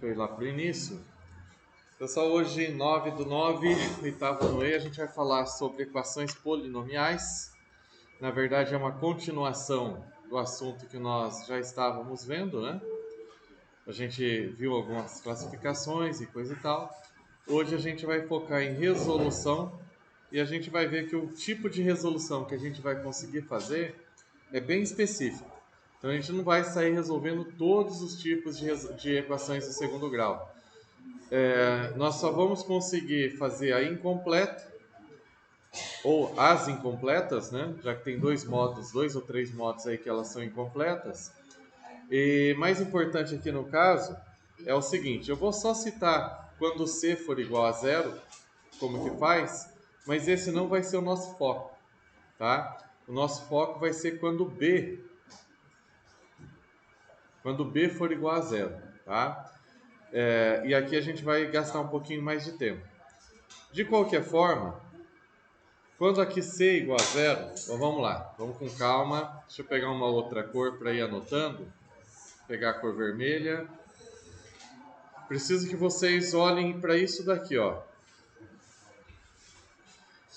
Deixa eu ir lá para o início. Pessoal, hoje 9/9, oitavo no E, a gente vai falar sobre equações polinomiais. Na verdade é uma continuação do assunto que nós já estávamos vendo, né? A gente viu algumas classificações e coisa e tal. Hoje a gente vai focar em resolução e a gente vai ver que o tipo de resolução que a gente vai conseguir fazer é bem específico. Então a gente não vai sair resolvendo todos os tipos de equações de segundo grau. Nós só vamos conseguir fazer a incompleta ou as incompletas, né? Já que tem dois ou três modos aí que elas são incompletas. E mais importante aqui no caso é o seguinte: eu vou só citar quando C for igual a zero, como que faz, mas esse não vai ser o nosso foco, tá? O nosso foco vai ser quando B for igual a zero, tá? E aqui a gente vai gastar um pouquinho mais de tempo. De qualquer forma, quando aqui C é igual a zero, então vamos lá, vamos com calma. Deixa eu pegar uma outra cor para ir anotando. Vou pegar a cor vermelha. Preciso que vocês olhem para isso daqui, ó.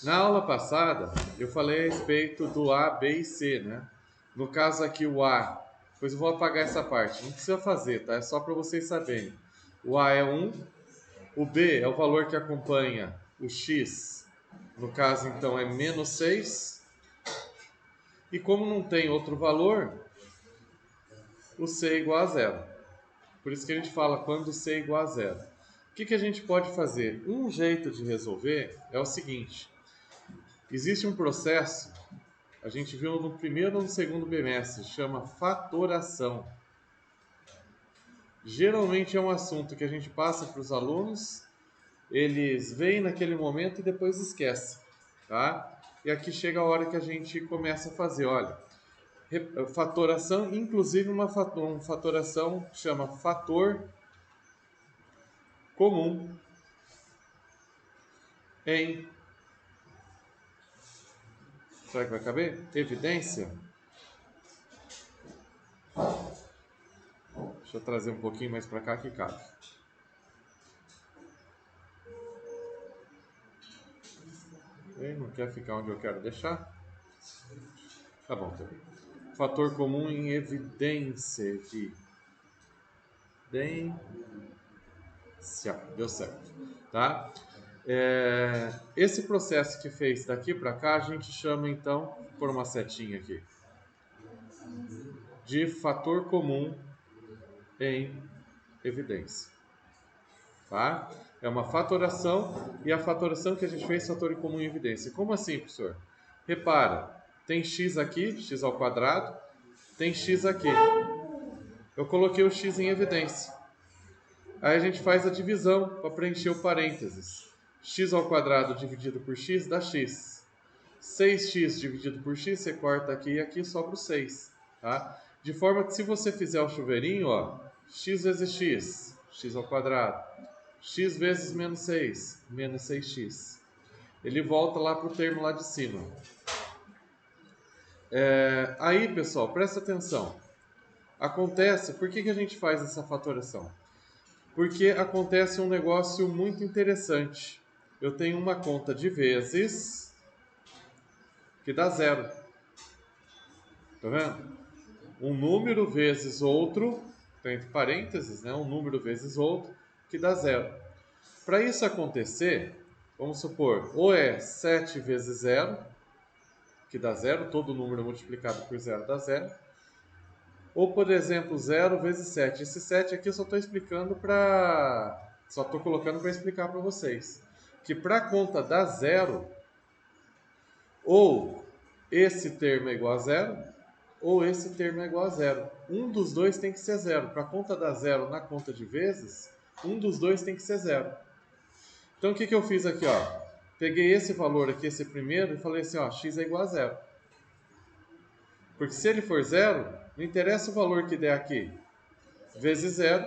Na aula passada, eu falei a respeito do A, B e C, né? No caso aqui o A, pois eu vou apagar essa parte, não precisa fazer, tá? É só para vocês saberem. O A é 1, o B é o valor que acompanha o X, no caso então é menos 6, e como não tem outro valor, o C é igual a zero. Por isso que a gente fala quando C é igual a zero. O que a gente pode fazer? Um jeito de resolver é o seguinte: existe um processo, a gente viu no primeiro ou no segundo bimestre, chama fatoração. Geralmente é um assunto que a gente passa para os alunos, eles veem naquele momento e depois esquecem, tá? E aqui chega a hora que a gente começa a fazer, olha, fatoração, inclusive uma fatoração chama fator comum em... Será que vai caber? Evidência. Deixa eu trazer um pouquinho mais para cá que cabe. Não quer ficar onde eu quero deixar? Tá bom, tá bem. Fator comum em evidência. Deu certo. Tá? Esse processo que fez daqui para cá, a gente chama então, vou pôr uma setinha aqui, de fator comum em evidência. Tá? É uma fatoração, e a fatoração que a gente fez, fator comum em evidência. Como assim, professor? Repara, tem x aqui, x ao quadrado, tem x aqui. Eu coloquei o x em evidência. Aí a gente faz a divisão para preencher o parênteses. X ao quadrado dividido por x dá x. 6x dividido por x, você corta aqui e aqui sobra o 6. Tá? De forma que se você fizer o chuveirinho, ó, x vezes x, x ao quadrado, x vezes menos 6, menos 6x. Ele volta lá para o termo lá de cima. Aí, pessoal, presta atenção. Acontece, por que a gente faz essa fatoração? Porque acontece um negócio muito interessante. Eu tenho uma conta de vezes que dá zero. Tá vendo? Um número vezes outro, tá entre parênteses, né? Um número vezes outro, que dá zero. Para isso acontecer, vamos supor, ou é 7 vezes zero, que dá zero, todo número multiplicado por zero dá zero. Ou, por exemplo, 0 vezes 7. Esse 7 aqui eu só estou explicando para... Só estou colocando para explicar para vocês. Que para a conta dar zero, ou esse termo é igual a zero, ou esse termo é igual a zero. Um dos dois tem que ser zero. Para a conta dar zero na conta de vezes, um dos dois tem que ser zero. Então, o que eu fiz aqui? Ó? Peguei esse valor aqui, esse primeiro, e falei assim, ó, x é igual a zero. Porque se ele for zero, não interessa o valor que der aqui. Vezes zero,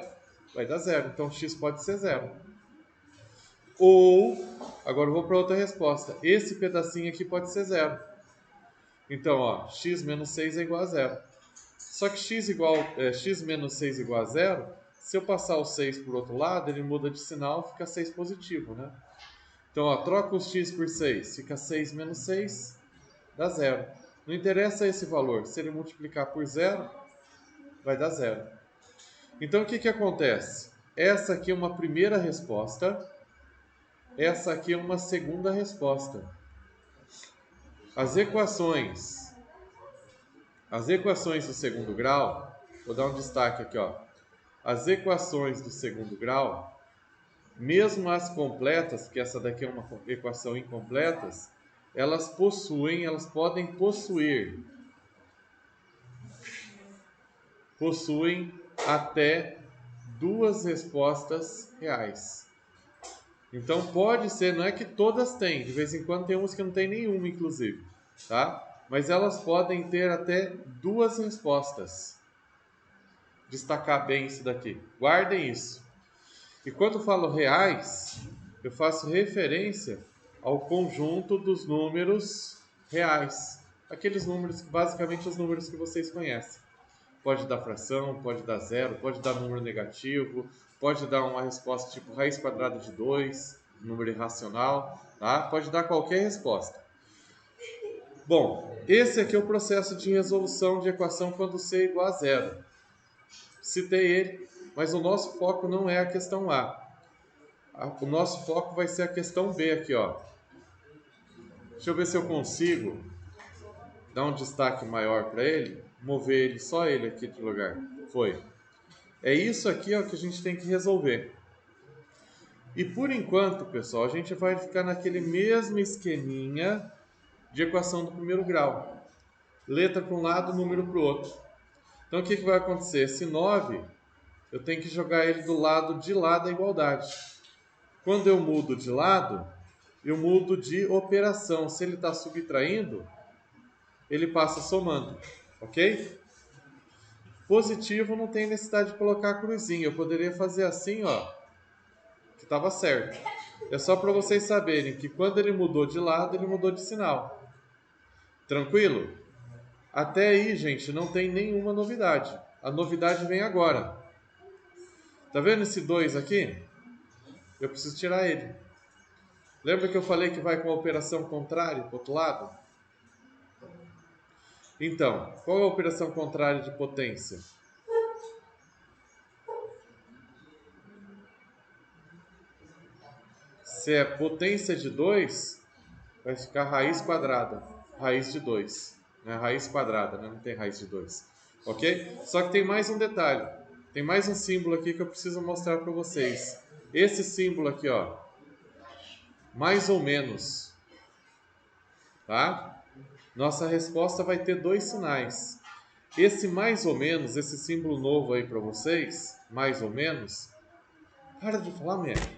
vai dar zero. Então, x pode ser zero. Ou, agora eu vou para outra resposta. Esse pedacinho aqui pode ser zero. Então, ó, x menos 6 é igual a zero. Só que x menos 6 igual a zero, Se eu passar o 6 para o outro lado, ele muda de sinal, fica 6 positivo, né? Então, ó, troca os x por 6, fica 6 menos 6, dá 0. Não interessa esse valor, se ele multiplicar por 0, vai dar 0. Então, o que acontece? Essa aqui é uma primeira resposta, essa aqui é uma segunda resposta. As equações do segundo grau, vou dar um destaque aqui, ó. As equações do segundo grau, mesmo as completas, que essa daqui é uma equação incompletas, elas podem possuir até duas respostas reais. Então pode ser, não é que todas têm, de vez em quando tem umas que não tem nenhuma, inclusive, tá? Mas elas podem ter até duas respostas. Destacar bem isso daqui. Guardem isso. E quando falo reais, eu faço referência ao conjunto dos números reais. Aqueles números, basicamente os números que vocês conhecem. Pode dar fração, pode dar zero, pode dar número negativo, pode dar uma resposta tipo raiz quadrada de 2, número irracional, tá? Pode dar qualquer resposta. Bom, esse aqui é o processo de resolução de equação quando C é igual a zero. Citei ele, mas o nosso foco não é a questão A. O nosso foco vai ser a questão B aqui, ó. Deixa eu ver se eu consigo dar um destaque maior para ele, mover ele, só ele aqui de lugar. Foi. É isso aqui, ó, que a gente tem que resolver. E por enquanto, pessoal, a gente vai ficar naquele mesmo esqueminha de equação do primeiro grau. Letra para um lado, número para o outro. Então o que vai acontecer? Esse 9, eu tenho que jogar ele do lado de lá da igualdade. Quando eu mudo de lado, eu mudo de operação. Se ele está subtraindo, ele passa somando, ok? Positivo não tem necessidade de colocar a cruzinha. Eu poderia fazer assim, ó, que estava certo. É só para vocês saberem que quando ele mudou de lado, ele mudou de sinal. Tranquilo? Até aí, gente, não tem nenhuma novidade. A novidade vem agora. Tá vendo esse 2 aqui? Eu preciso tirar ele. Lembra que eu falei que vai com a operação contrária para o outro lado? Então, qual é a operação contrária de potência? Se é potência de 2, vai ficar raiz quadrada. Raiz de 2. Né? Raiz quadrada, né? Não tem raiz de 2. Ok? Só que tem mais um detalhe. Tem mais um símbolo aqui que eu preciso mostrar para vocês. Esse símbolo aqui, ó. Mais ou menos. Tá? Nossa resposta vai ter dois sinais. Esse mais ou menos, esse símbolo novo aí para vocês, mais ou menos. Para de falar, merda.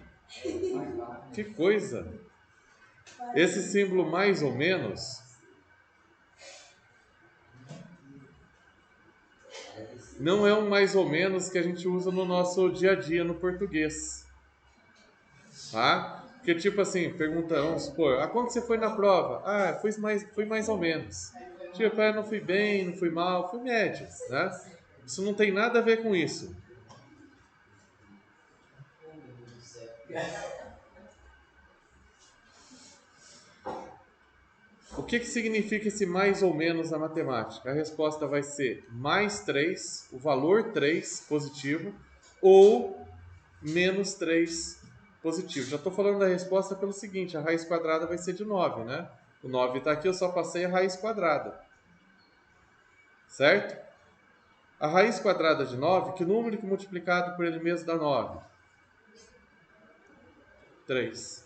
Que coisa. Esse símbolo mais ou menos não é um mais ou menos que a gente usa no nosso dia a dia no português. Tá? Porque tipo assim, pergunta, vamos supor, a quanto você foi na prova? Ah, fui mais ou menos. Tipo, não fui bem, não fui mal, fui médio, né? Isso não tem nada a ver com isso. O que significa esse mais ou menos na matemática? A resposta vai ser mais 3, o valor 3 positivo, ou menos 3 positivo. Já estou falando da resposta pelo seguinte, a raiz quadrada vai ser de 9, né? O 9 está aqui, eu só passei a raiz quadrada. Certo? A raiz quadrada de 9, que número que multiplicado por ele mesmo dá 9? 3.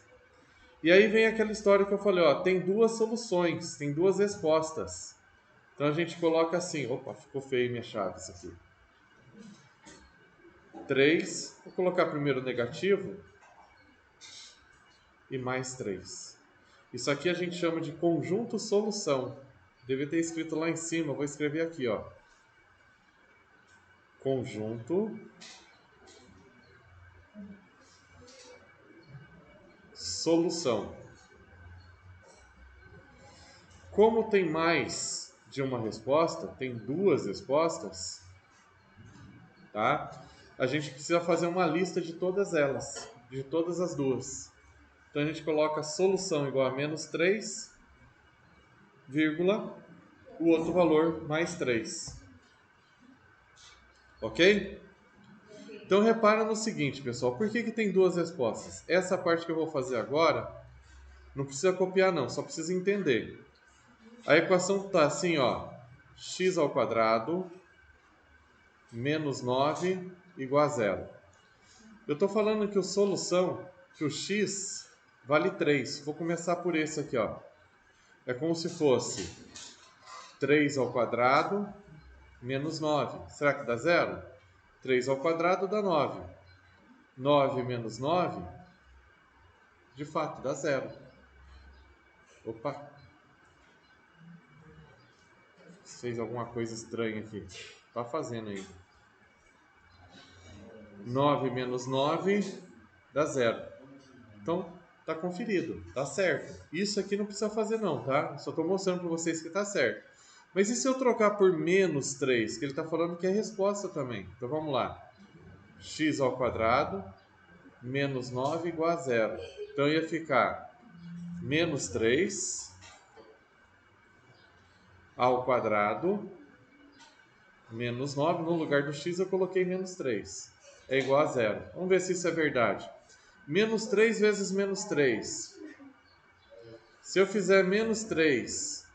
E aí vem aquela história que eu falei, ó, tem duas soluções, tem duas respostas. Então a gente coloca assim, opa, ficou feio minha chave isso aqui. 3, vou colocar primeiro negativo e mais 3. Isso aqui a gente chama de conjunto solução. Devia ter escrito lá em cima, vou escrever aqui, ó. Conjunto solução. Como tem mais de uma resposta, tem duas respostas, tá? a gente precisa fazer uma lista de todas elas, de todas as duas. Então a gente coloca solução igual a menos 3, vírgula, o outro valor mais 3. Ok? Então repara no seguinte, pessoal, por que tem duas respostas? Essa parte que eu vou fazer agora, não precisa copiar não, só precisa entender. A equação está assim, ó, x ao quadrado menos 9 igual a zero. Eu estou falando que que o x vale 3. Vou começar por esse aqui, ó. É como se fosse 3 ao quadrado menos 9. Será que dá zero? 3 ao quadrado dá 9. 9 menos 9, de fato, dá zero. Opa, fez alguma coisa estranha aqui. Tá fazendo aí. 9 menos 9 dá zero. Então, tá conferido, tá certo. Isso aqui não precisa fazer não, tá? Só estou mostrando para vocês que tá certo. Mas e se eu trocar por menos 3? Que ele está falando que é resposta também. Então, vamos lá. X ao quadrado menos 9 igual a zero. Então, ia ficar menos 3 ao quadrado menos 9. No lugar do x, eu coloquei menos 3. É igual a zero. Vamos ver se isso é verdade. Menos 3 vezes menos 3. Se eu fizer menos 3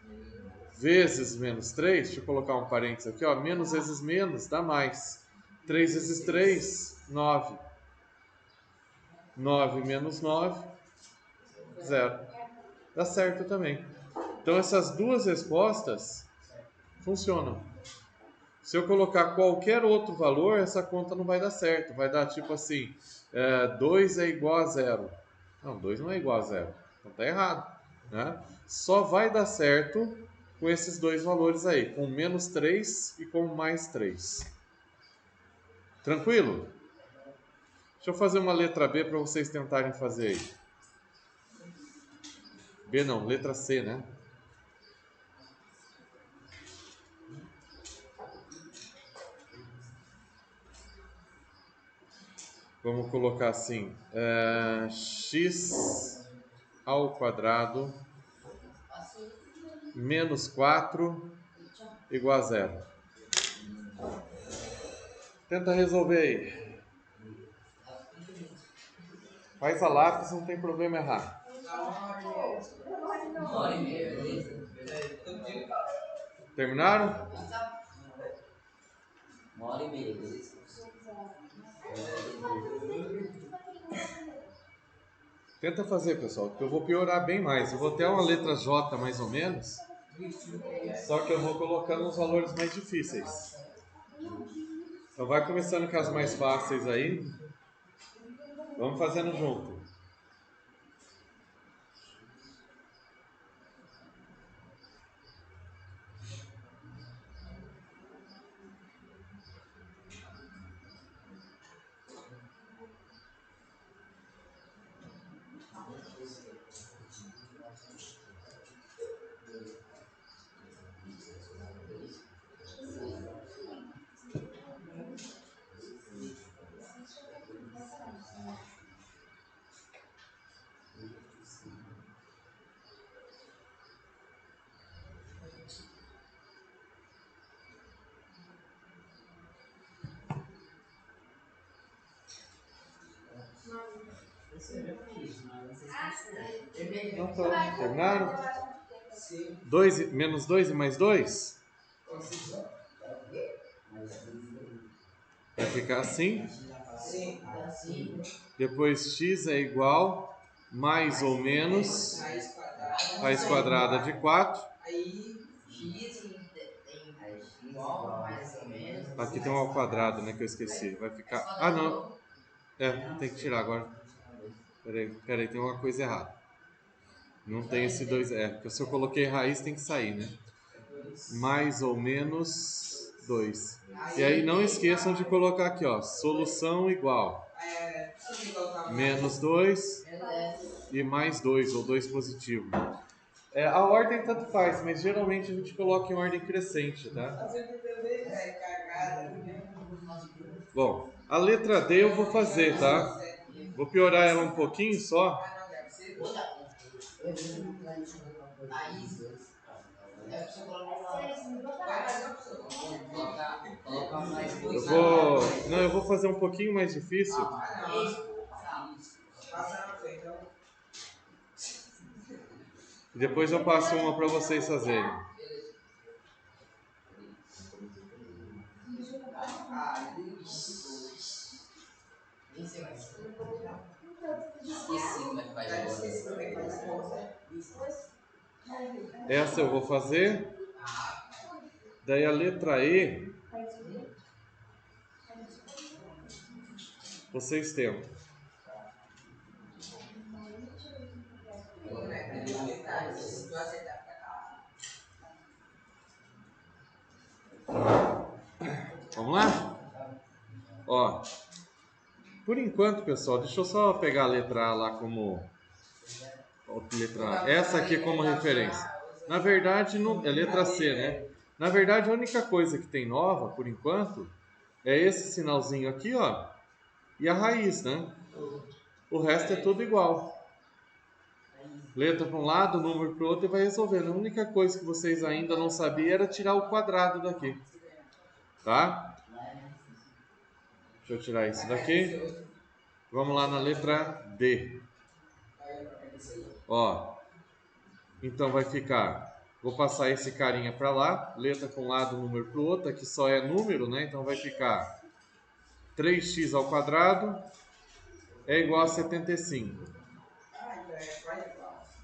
vezes menos 3, deixa eu colocar um parênteses aqui, ó, menos vezes menos dá mais. 3 vezes 3, 9. 9 menos 9, 0. Dá certo também. Então essas duas respostas funcionam. Se eu colocar qualquer outro valor, essa conta não vai dar certo. Vai dar tipo assim, 2 é igual a 0. Não, 2 não é igual a 0. Então tá errado, né? Só vai dar certo com esses dois valores aí, com menos 3 e com mais 3. Tranquilo? Deixa eu fazer uma letra B para vocês tentarem fazer aí. B não, letra C, né? Vamos colocar assim, x ao quadrado menos 4 igual a 0. Tenta resolver aí. Faz a lápis, não tem problema errar. Terminaram? Uma hora e meia, beleza? Tenta fazer, pessoal, porque eu vou piorar bem mais. Eu vou ter uma letra J mais ou menos, só que eu vou colocando os valores mais difíceis. Então vai começando com as mais fáceis aí. Vamos fazendo junto. Não tô. Terminaram? Menos 2 e mais 2? Vai ficar assim. Depois x é igual mais ou menos raiz quadrada de 4. Aqui tem um ao quadrado, né, que eu esqueci. Vai ficar... Ah, não. Tem que tirar agora. Peraí, tem uma coisa errada. Não tem esse 2. Porque se eu coloquei raiz tem que sair, né? Mais ou menos 2. E aí não esqueçam de colocar aqui, ó, solução igual menos 2 e mais 2, ou 2 positivo. A ordem tanto faz, mas geralmente a gente coloca em ordem crescente, tá? Bom, A letra D eu vou fazer, tá? Vou piorar ela um pouquinho só. Eu vou fazer um pouquinho mais difícil. E depois eu passo uma para vocês fazerem. Essa eu vou fazer. Daí a letra E, vocês tentam. Vamos lá? Ó, por enquanto, pessoal, deixa eu só pegar a letra A lá como letra A. Essa aqui como referência. Na verdade, não, é letra C, né? Na verdade, a única coisa que tem nova, por enquanto, é esse sinalzinho aqui, ó, e a raiz, né? O resto é tudo igual. Letra para um lado, número para o outro e vai resolvendo. A única coisa que vocês ainda não sabiam era tirar o quadrado daqui. Tá? Deixa eu tirar isso daqui. Vamos lá na letra D. Ó, então vai ficar... Vou passar esse carinha para lá. Letra para um lado, número para o outro. Aqui só é número, né? Então vai ficar 3x ao quadrado é igual a 75.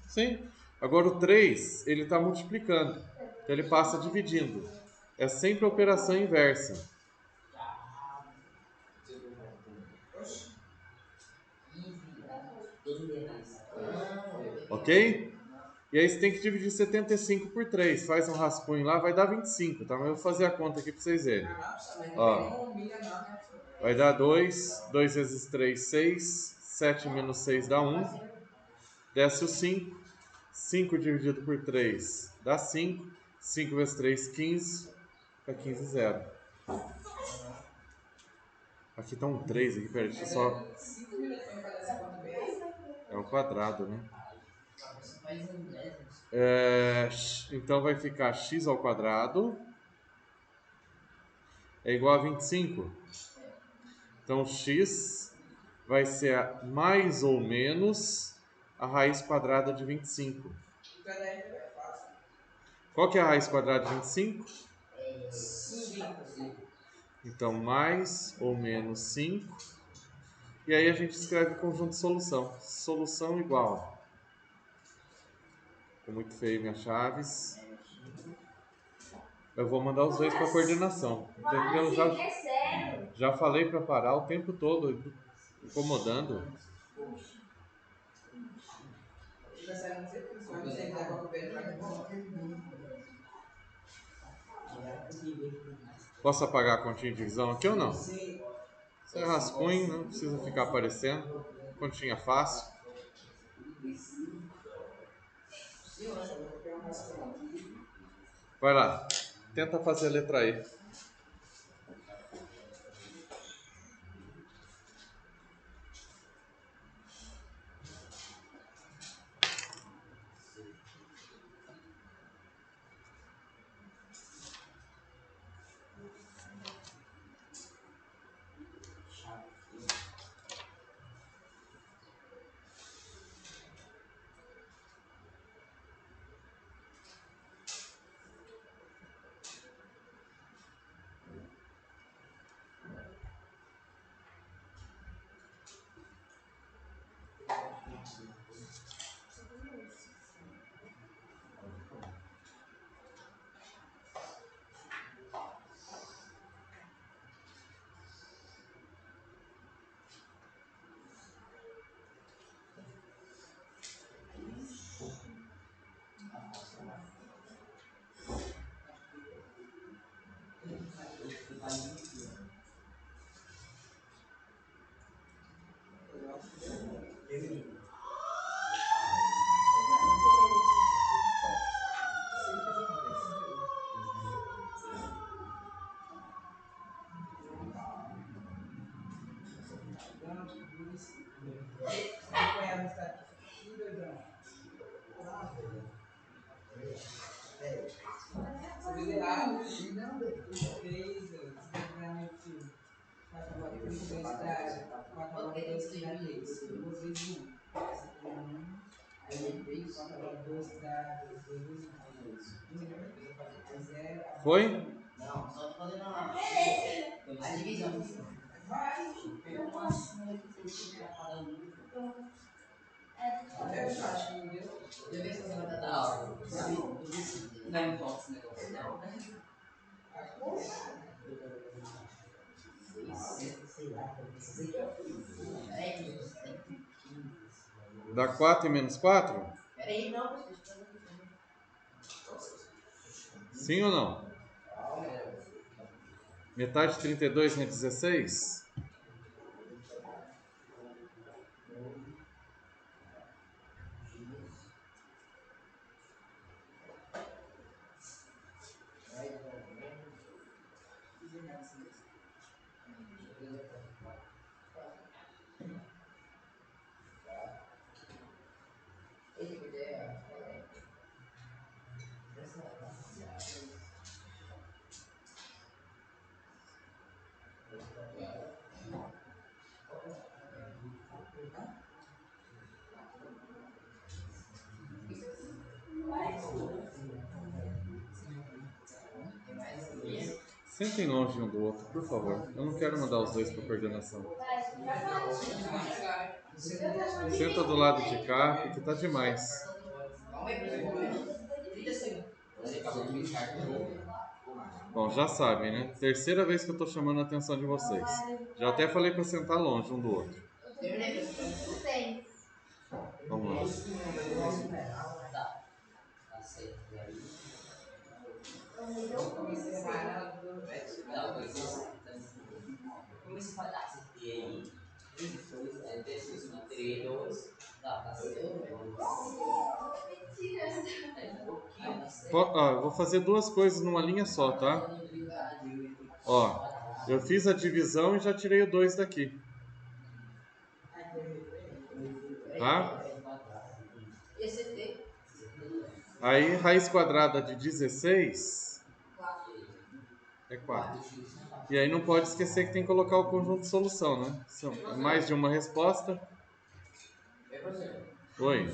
Sim. Agora o 3, ele está multiplicando. Então ele passa dividindo. É sempre a operação inversa. Ok? E aí você tem que dividir 75 por 3. Faz um rascunho lá, vai dar 25, tá? Mas eu vou fazer a conta aqui para vocês verem. Ó, vai dar 2. 2 vezes 3, 6. 7 menos 6 dá 1. Desce o 5. 5 dividido por 3 dá 5. 5 vezes 3, 15. Fica 15, 0. Aqui tá um 3 aqui, peraí, deixa eu só... É o quadrado, né? Então vai ficar x ao quadrado é igual a 25. Então x vai ser mais ou menos a raiz quadrada de 25. Qual que é a raiz quadrada de 25? 5. Então mais ou menos 5. E aí a gente escreve o conjunto de solução. Solução igual. Ficou muito feio minhas chaves. Eu vou mandar os dois para coordenação. Eu já falei para parar o tempo todo, incomodando. Posso apagar a continha de divisão aqui ou não? Isso é rascunho, não precisa ficar aparecendo. Continha fácil. Vai lá, tenta fazer a letra E. Foi? Não, só tô fazendo a divisão. Eu vi que você vai dar aula. Não é muito esse negócio, não. Dá 4 e menos 4? Peraí, não, professor. Sim ou não? Metade de 32 não é 16? Sentem longe um do outro, por favor. Eu não quero mandar os dois para coordenação. Senta do lado de cá, porque tá demais. Bom, já sabem, né? Terceira vez que eu tô chamando a atenção de vocês. Já até falei para sentar longe um do outro. Vamos lá. Eu vou fazer duas coisas numa linha só, tá? Ó, eu fiz a divisão e já tirei o 2 daqui. Tá? Aí, raiz quadrada de 16 é 4. E aí não pode esquecer que tem que colocar o conjunto de solução, né? São mais de uma resposta. Oi.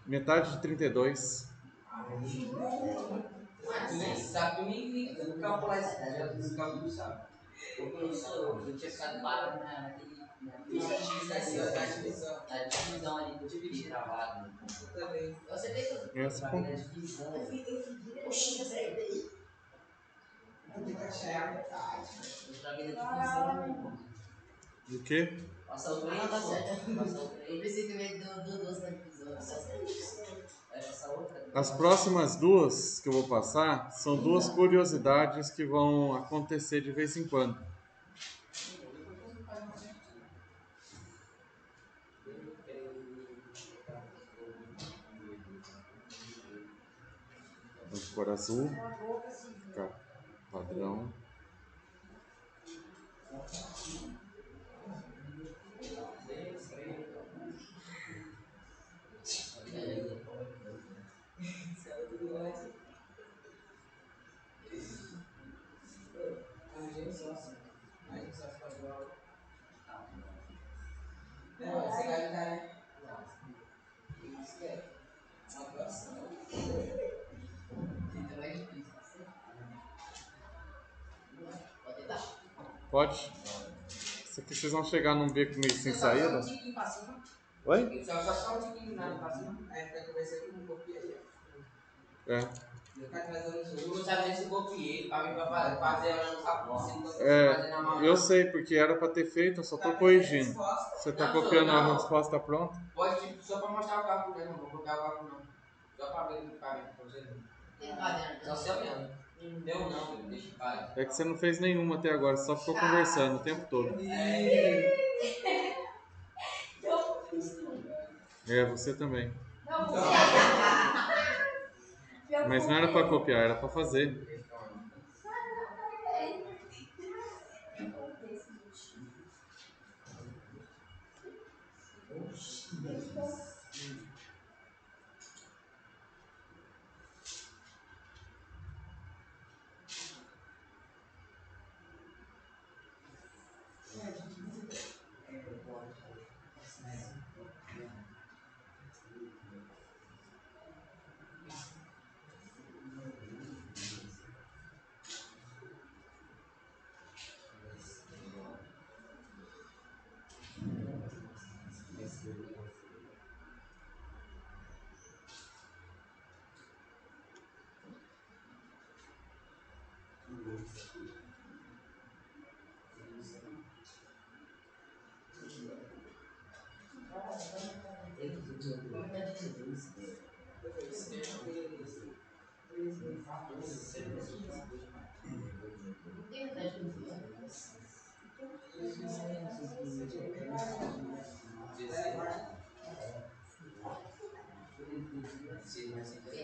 Metade de 32. Sabe, tu nem calcular esse cálculo, sabe? Professor, eu tinha ficado parado naquele. Na divisão ali que eu fiquei travado. Eu também. Eu acertei tudo. Essa na divisão. Oxi, eu acertei. Eu tenho que achar a metade. Eu travei na divisão. Do quê? Passar o 3, tá certo. Passar o 3. Eu pensei que eu ia do 12 na divisão. Vai passar outra. As próximas duas que eu vou passar são duas curiosidades que vão acontecer de vez em quando. De cor azul, padrão. Você vai ajudar, né? Isso é uma atuação. Então é difícil. Pode tentar. Pode? Isso aqui vocês vão chegar num beco meio sem saída. Oi? Só um tiquinho pra cima. Aí fica conversando com um copiei. É. Tu sabe nem se eu copiei pra mim pra fazer a nossa Eu sei, porque era para ter feito, eu só tô corrigindo. Você tá copiando a resposta pronta? Pode, tipo, só pra mostrar o cálculo, né? Não vou copiar o cálculo, não. Só pra ver, pra você ver. Tem caderno? Só seu mesmo. Meu não, deixa em paz. É que você não fez nenhuma até agora, só ficou conversando o tempo todo. É, você também. Mas não era para copiar, era para fazer.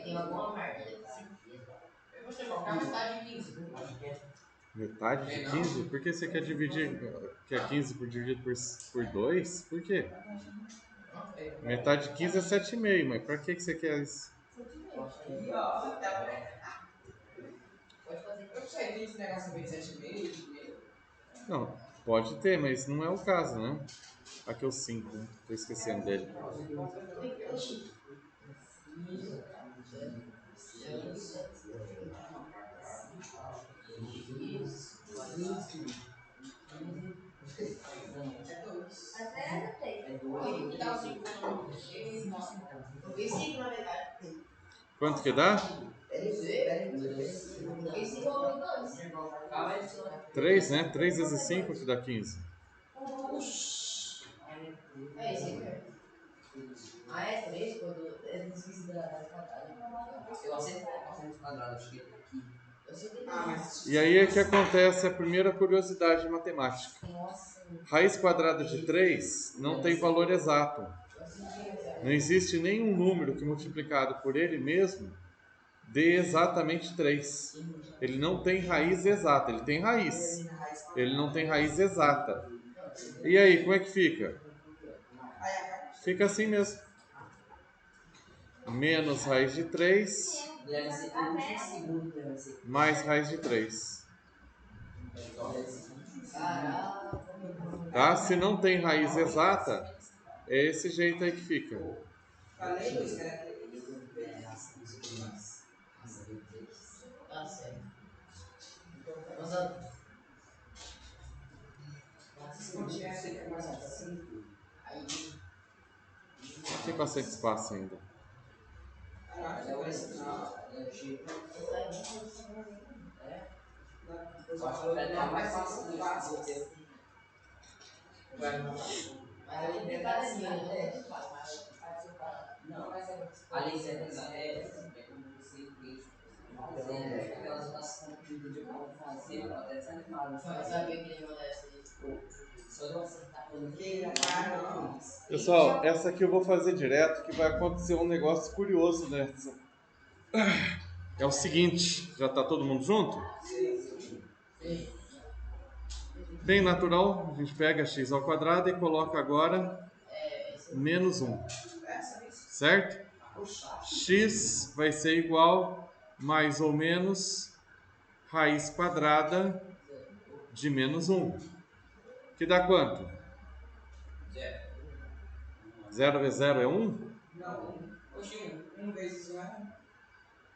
Tem alguma marca. Eu vou colocar metade de 15. Metade de 15? Por que você quer dividir? Quer 15 por dividido por 2? Por quê? Metade de 15 é 7,5, mas pra que você quer isso? Pode fazer. Eu sei, tem esse negócio de 7,5. Não, pode ter, mas não é o caso, né? Aqui é o 5, né? Tô esquecendo dele. Quanto que dá? 3, né? 3 vezes 5 que dá 15. É isso aí. Ah, é 3 quando é difícil da quadrada. Eu acertei a cosseno quadrada, acho que aqui. Eu acertei. E aí é que acontece a primeira curiosidade matemática. Raiz quadrada de 3 não tem valor exato. Não existe nenhum número que multiplicado por ele mesmo dê exatamente 3. Ele não tem raiz exata, ele tem raiz. Ele não tem raiz exata. E aí, como é que fica? Fica assim mesmo. Menos raiz de 3 mais raiz de 3. Tá? Se não tem raiz exata, é esse jeito aí que fica. Tem bastante espaço ainda. Pessoal, essa aqui eu vou fazer direto, que vai acontecer um negócio curioso nessa. É o seguinte, já está todo mundo junto? Bem natural, a gente pega x ao quadrado e coloca agora menos 1, certo? X vai ser igual mais ou menos raiz quadrada de menos 1, que dá quanto? 0 vezes 0 é 1? Não, 1 vezes 1 é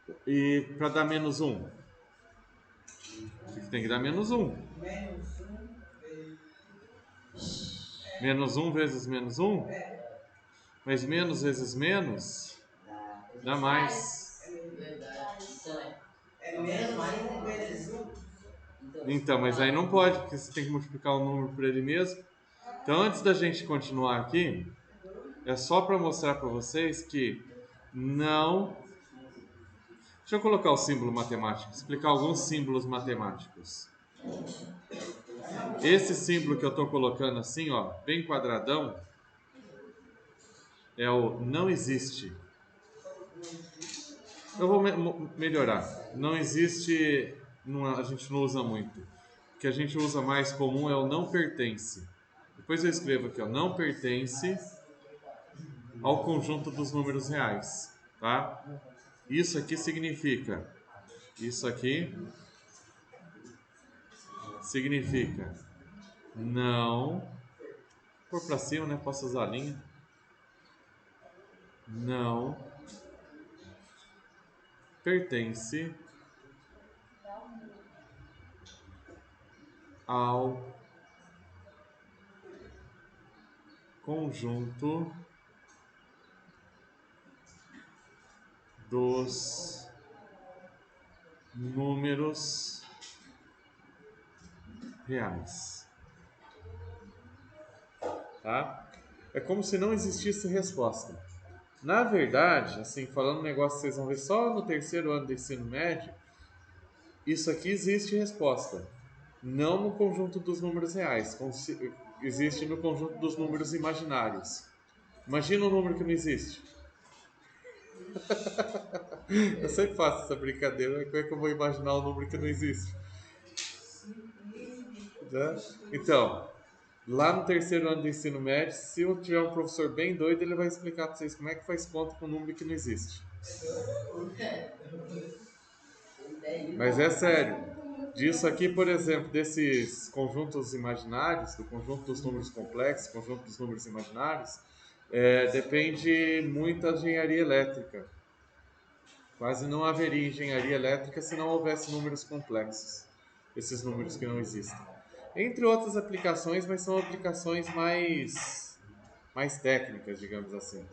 1. E para dar menos 1? Tem que dar menos 1. Menos 1 vezes menos 1? Mas menos vezes menos dá mais. É menos 1 vezes 1. Então, mas aí não pode, porque você tem que multiplicar o número por ele mesmo. Então, antes da gente continuar aqui, é só para mostrar para vocês que não... Deixa eu colocar o símbolo matemático, explicar alguns símbolos matemáticos. Esse símbolo que eu estou colocando assim, ó, bem quadradão, é o não existe. Eu vou melhorar. Não existe, a gente não usa muito. O que a gente usa mais comum é o não pertence. Depois eu escrevo aqui, ó, não pertence ao conjunto dos números reais, tá? Isso aqui significa, isso aqui significa não, por para cima, né? Posso usar a linha. Não pertence ao conjunto dos números reais, tá? É como se não existisse resposta. Na verdade, assim, falando um negócio que vocês vão ver só no terceiro ano do ensino médio, isso aqui existe resposta. Não no conjunto dos números reais, existe no conjunto dos números imaginários. Imagina um número que não existe. Eu sempre faço essa brincadeira, mas como é que eu vou imaginar um número que não existe? Né? Então, lá no terceiro ano do ensino médio, se eu tiver um professor bem doido, ele vai explicar para vocês como é que faz conta com um número que não existe. Mas é sério. Disso aqui, por exemplo, desses conjuntos imaginários, do conjunto dos números complexos, conjunto dos números imaginários, depende muito da engenharia elétrica. Quase não haveria engenharia elétrica se não houvesse números complexos, esses números que não existem. Entre outras aplicações, mas são aplicações mais técnicas, digamos assim.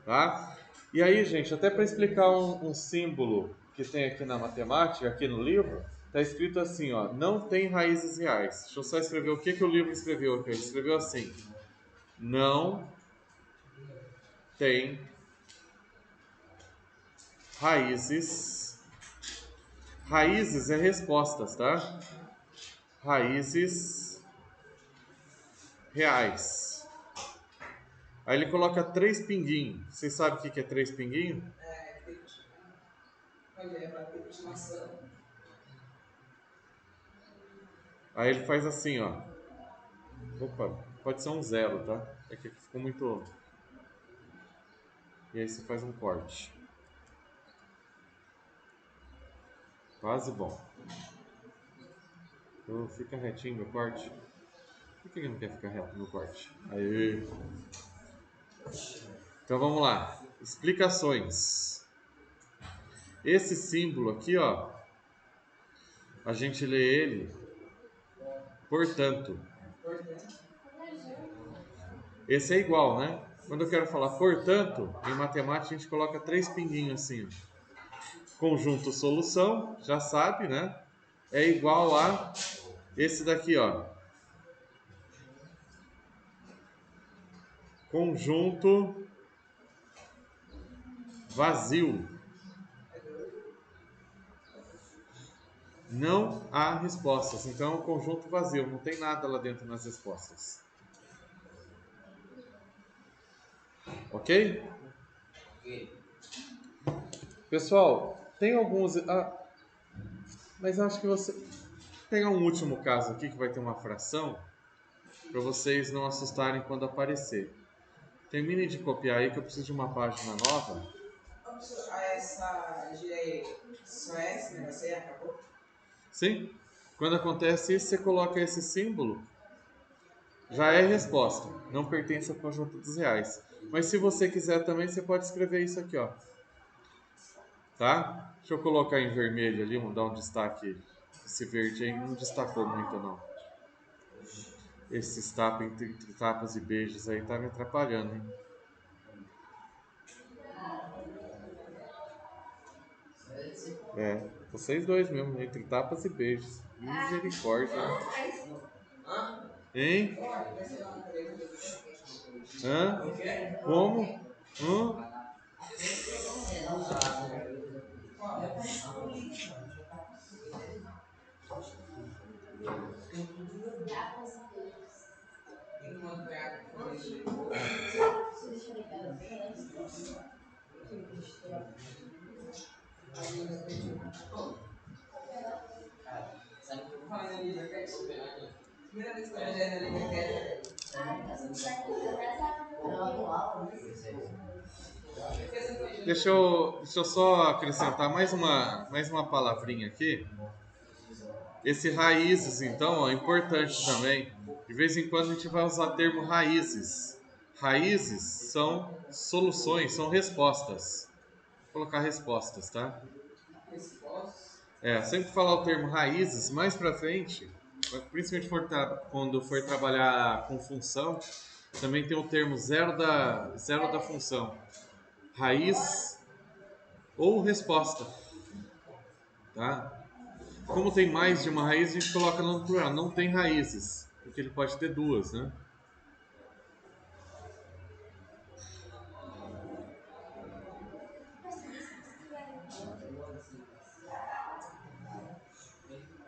Tá? E aí, gente, até para explicar um símbolo que tem aqui na matemática, aqui no livro, está escrito assim, ó, não tem raízes reais. Deixa eu só escrever o que o livro escreveu aqui. Ele escreveu assim, não tem raízes. Raízes é respostas, tá? Raízes reais. Aí ele coloca 3 pinguinhos. Vocês sabem o que é 3 pinguinhos? Aí ele faz assim, ó. Opa, pode ser um 0, tá? É que aqui ficou muito... E aí você faz um corte. Quase bom. Então fica retinho meu corte. Por que ele não quer ficar reto no corte? Aí. Então vamos lá. Explicações. Esse símbolo aqui, ó, a gente lê ele, portanto. Esse é igual, né? Quando eu quero falar portanto, em matemática a gente coloca 3 pinguinhos assim. Conjunto solução, já sabe, né? É igual a esse daqui, ó. Conjunto vazio. Não há respostas. Então é um conjunto vazio, não tem nada lá dentro nas respostas. Ok? Pessoal, tem alguns. Mas acho que você. Pegar um último caso aqui que vai ter uma fração, para vocês não assustarem quando aparecer. Termine de copiar aí que eu preciso de uma página nova. Essa só esse negócio aí acabou? Sim. Quando acontece isso, você coloca esse símbolo, já é resposta. Não pertence ao conjunto dos reais. Mas se você quiser também, você pode escrever isso aqui, ó. Tá? Deixa eu colocar em vermelho ali, vamos dar um destaque. Esse verde aí não destacou muito, não. Esses tapas entre tapas e beijos aí tá me atrapalhando, hein? É, vocês dois mesmo, entre tapas e beijos. Misericórdia. Hein? Hã? Como? Hã? Sabe o que eu vou fazer ali? Primeira vez que eu já na linha Deixa eu só acrescentar mais uma palavrinha aqui. Esse raízes, então, é importante também. De vez em quando a gente vai usar o termo raízes. Raízes são soluções, são respostas. Vou colocar respostas, tá? Sempre falar o termo raízes, mais pra frente, principalmente quando for trabalhar com função, também tem o termo zero da função. Raiz ou resposta, tá? Como tem mais de uma raiz, a gente coloca no plural. Não tem raízes, porque ele pode ter duas, né?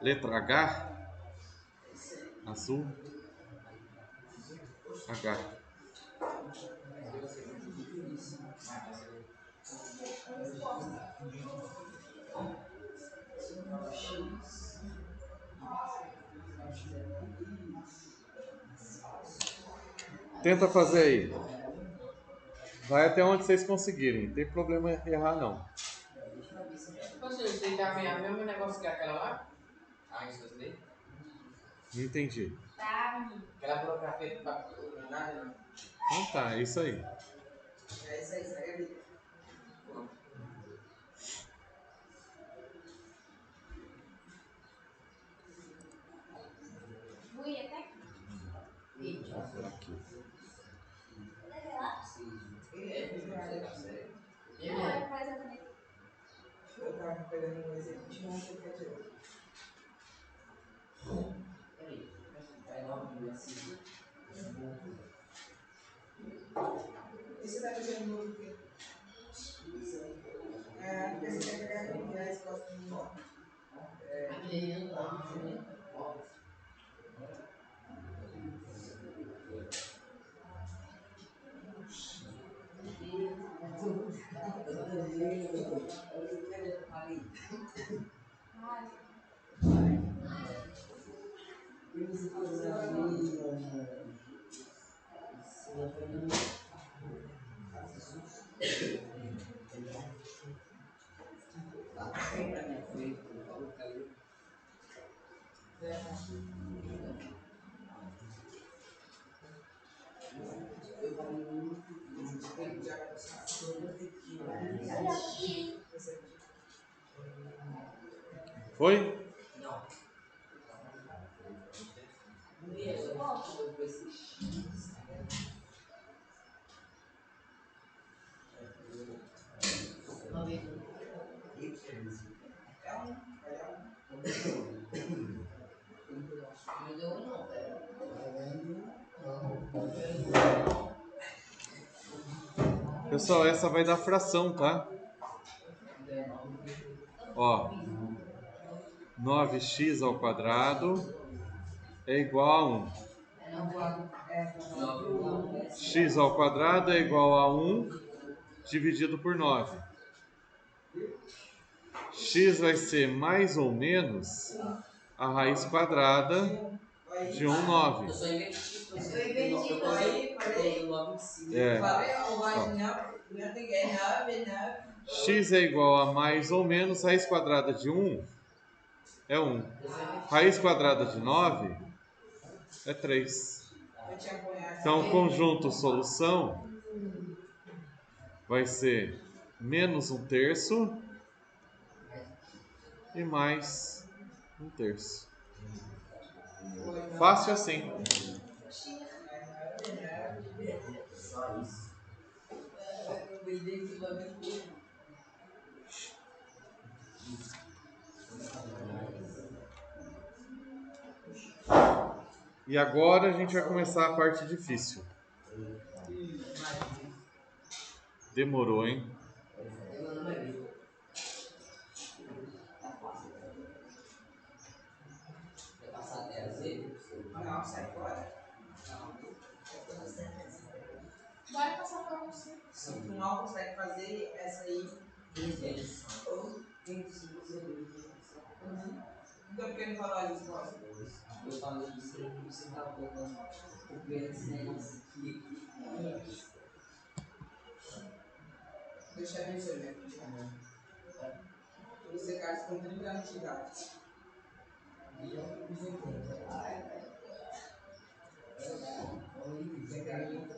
Letra H. Azul. H. Tenta fazer aí. Vai até onde vocês conseguirem. Não tem problema errar, não. Você explicar o mesmo negócio que aquela lá? Ah, isso daí? Não entendi. Aquela burocracia não é nada, não. Então tá, é isso aí. É isso aí, segue. Aqui. Eu tava pegando um executivo ontem, quer dizer. Peraí, vai dar um assim. E você tá fazendo no outro quê? É, porque você quer pegar aquele a resposta do nó. Foi? Pessoal, essa vai dar fração, tá? Ó, 9x ao quadrado é igual a 1. X ao quadrado é igual a 1 dividido por 9. X vai ser mais ou menos a raiz quadrada de 1, 9. É. X é igual a mais ou menos raiz quadrada de 1 é 1. Raiz quadrada de 9 é 3. Então, o conjunto solução vai ser menos 1/3 e mais 1/3. Fácil assim. E agora a gente vai começar a parte difícil. Demorou, hein? Não, sai fora. Vai passar pra você. Se tu mal consegue fazer essa aí, ou tem que se você então, por que não falou a resposta? Eu falei isso aí, você tá colocando o grande negócio aqui. Deus te abençoe, minha filha. Você casa com 30 anos de idade. E eu com 80. Você quer ir comigo?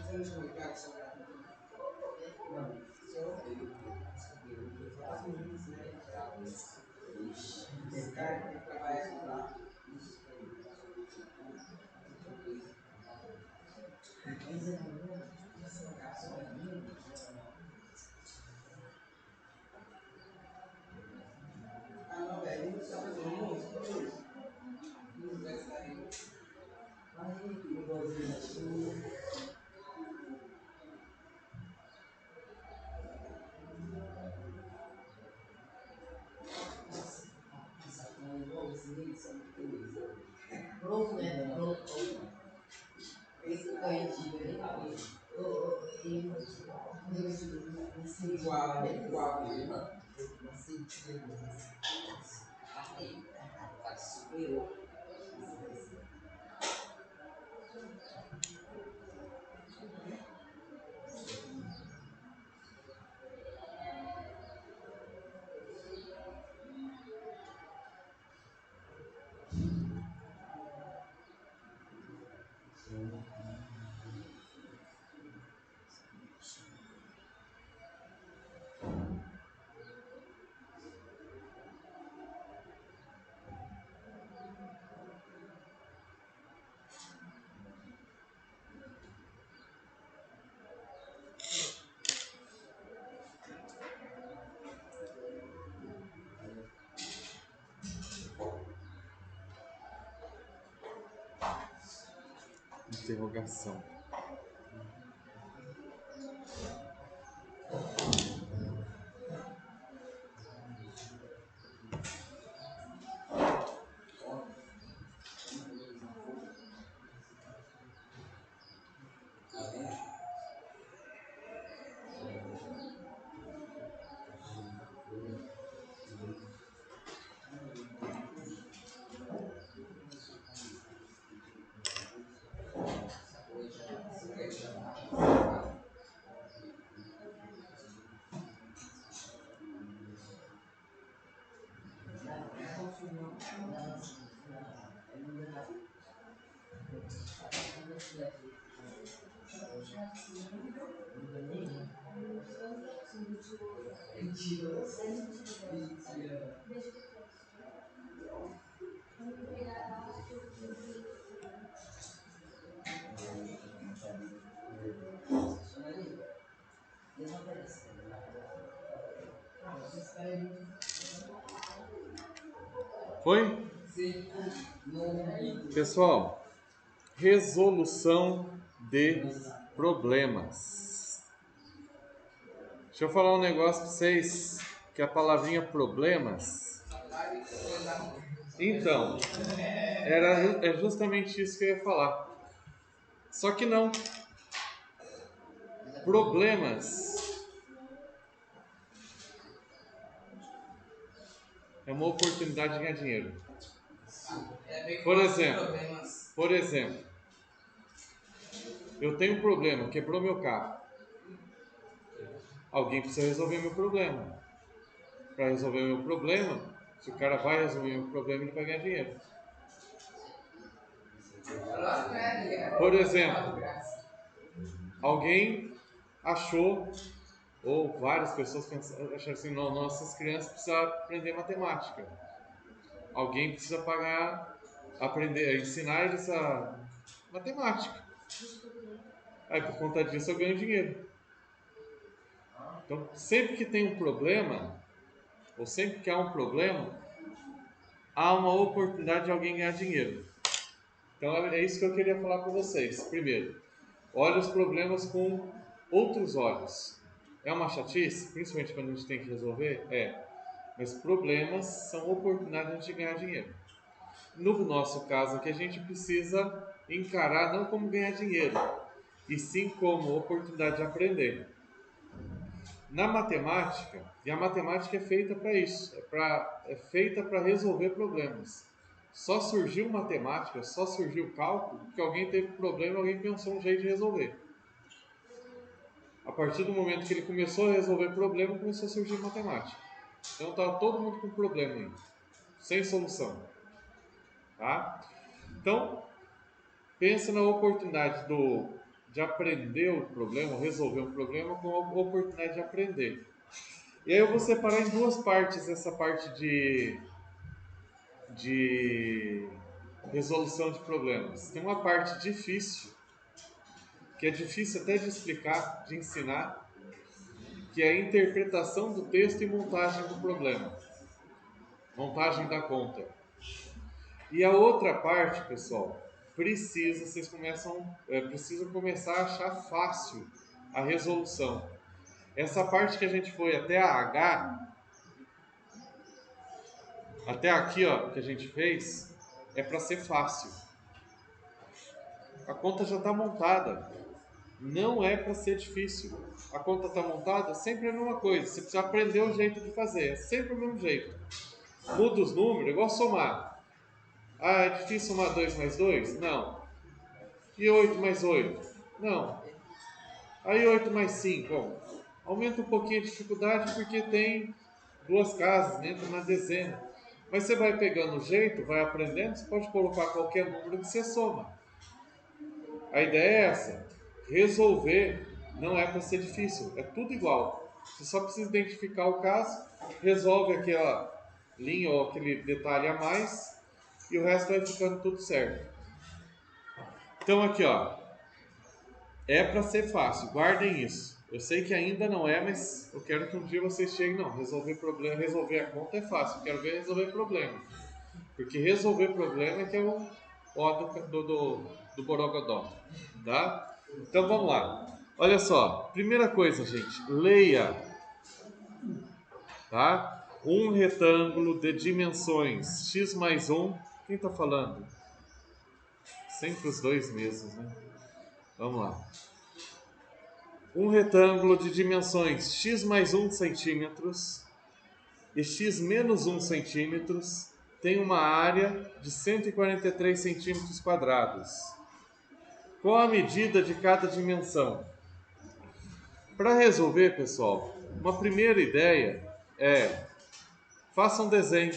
Você não chama de gato salgado? Não. Esse cara que trabalha lá. Ah, não, velho. Ele está fazendo muito. Não vai estar aí. Aí, igualzinho. Interrogação. Foi? Pessoal, resolução de problemas. Deixa eu falar um negócio para vocês, que a palavrinha problemas. Então, é justamente isso que eu ia falar. Só que não. Problemas é uma oportunidade de ganhar dinheiro. Por exemplo, eu tenho um problema, quebrou meu carro. Alguém precisa resolver meu problema. Para resolver meu problema, se o cara vai resolver meu problema, ele vai ganhar dinheiro. Por exemplo, alguém achou, ou várias pessoas acharam assim, não, nossas crianças precisam aprender matemática. Alguém precisa aprender, ensinar eles a matemática. Aí por conta disso eu ganho dinheiro. Então sempre que tem um problema, ou sempre que há um problema, há uma oportunidade de alguém ganhar dinheiro. Então é isso que eu queria falar para vocês. Primeiro, olhe os problemas com outros olhos. É uma chatice, principalmente quando a gente tem que resolver? É. Mas problemas são oportunidades de ganhar dinheiro. No nosso caso aqui, a gente precisa encarar não como ganhar dinheiro, e sim como oportunidade de aprender. Na matemática, e a matemática é feita para isso, é feita para resolver problemas. Só surgiu matemática, só surgiu cálculo, porque alguém teve problema e alguém pensou um jeito de resolver. A partir do momento que ele começou a resolver problema, começou a surgir matemática. Então estava todo mundo com problema aí, sem solução. Tá? Então, pensa na oportunidade de aprender o problema, resolver um problema, com a oportunidade de aprender. E aí eu vou separar em duas partes essa parte de resolução de problemas. Tem uma parte difícil, que é difícil até de explicar, de ensinar, que é a interpretação do texto e montagem do problema. Montagem da conta. E a outra parte, pessoal, vocês precisam começar a achar fácil a resolução. Essa parte que a gente foi até a H, até aqui, ó, que a gente fez, é para ser fácil. A conta já está montada. não é para ser difícil. A conta está montada, sempre é a mesma coisa. Você precisa aprender o jeito de fazer, é sempre o mesmo jeito. Muda os números, igual somar. Ah, é difícil somar 2 mais 2? Não. E 8 mais 8? Não. Aí 8 mais 5, bom, aumenta um pouquinho a dificuldade porque tem duas casas, entra na dezena. Mas você vai pegando o jeito, vai aprendendo, você pode colocar qualquer número que você soma. A ideia é essa, resolver não é para ser difícil, é tudo igual. Você só precisa identificar o caso, resolve aquela linha ou aquele detalhe a mais e o resto vai ficando tudo certo. Então aqui ó, é para ser fácil, guardem isso. Eu sei que ainda não é, mas eu quero que um dia vocês cheguem, não, resolver problema, resolver a conta é fácil, eu quero ver resolver problema. Porque resolver problema é que é o ó do Borogodó, tá? Então vamos lá. Olha só, primeira coisa, gente, leia, tá? Um retângulo de dimensões x mais 1, quem está falando? Sempre os dois mesmos, né? Vamos lá. Um retângulo de dimensões x mais 1 centímetros e x menos 1 centímetros tem uma área de 143 centímetros quadrados. Qual a medida de cada dimensão? Para resolver, pessoal, uma primeira ideia é faça um desenho.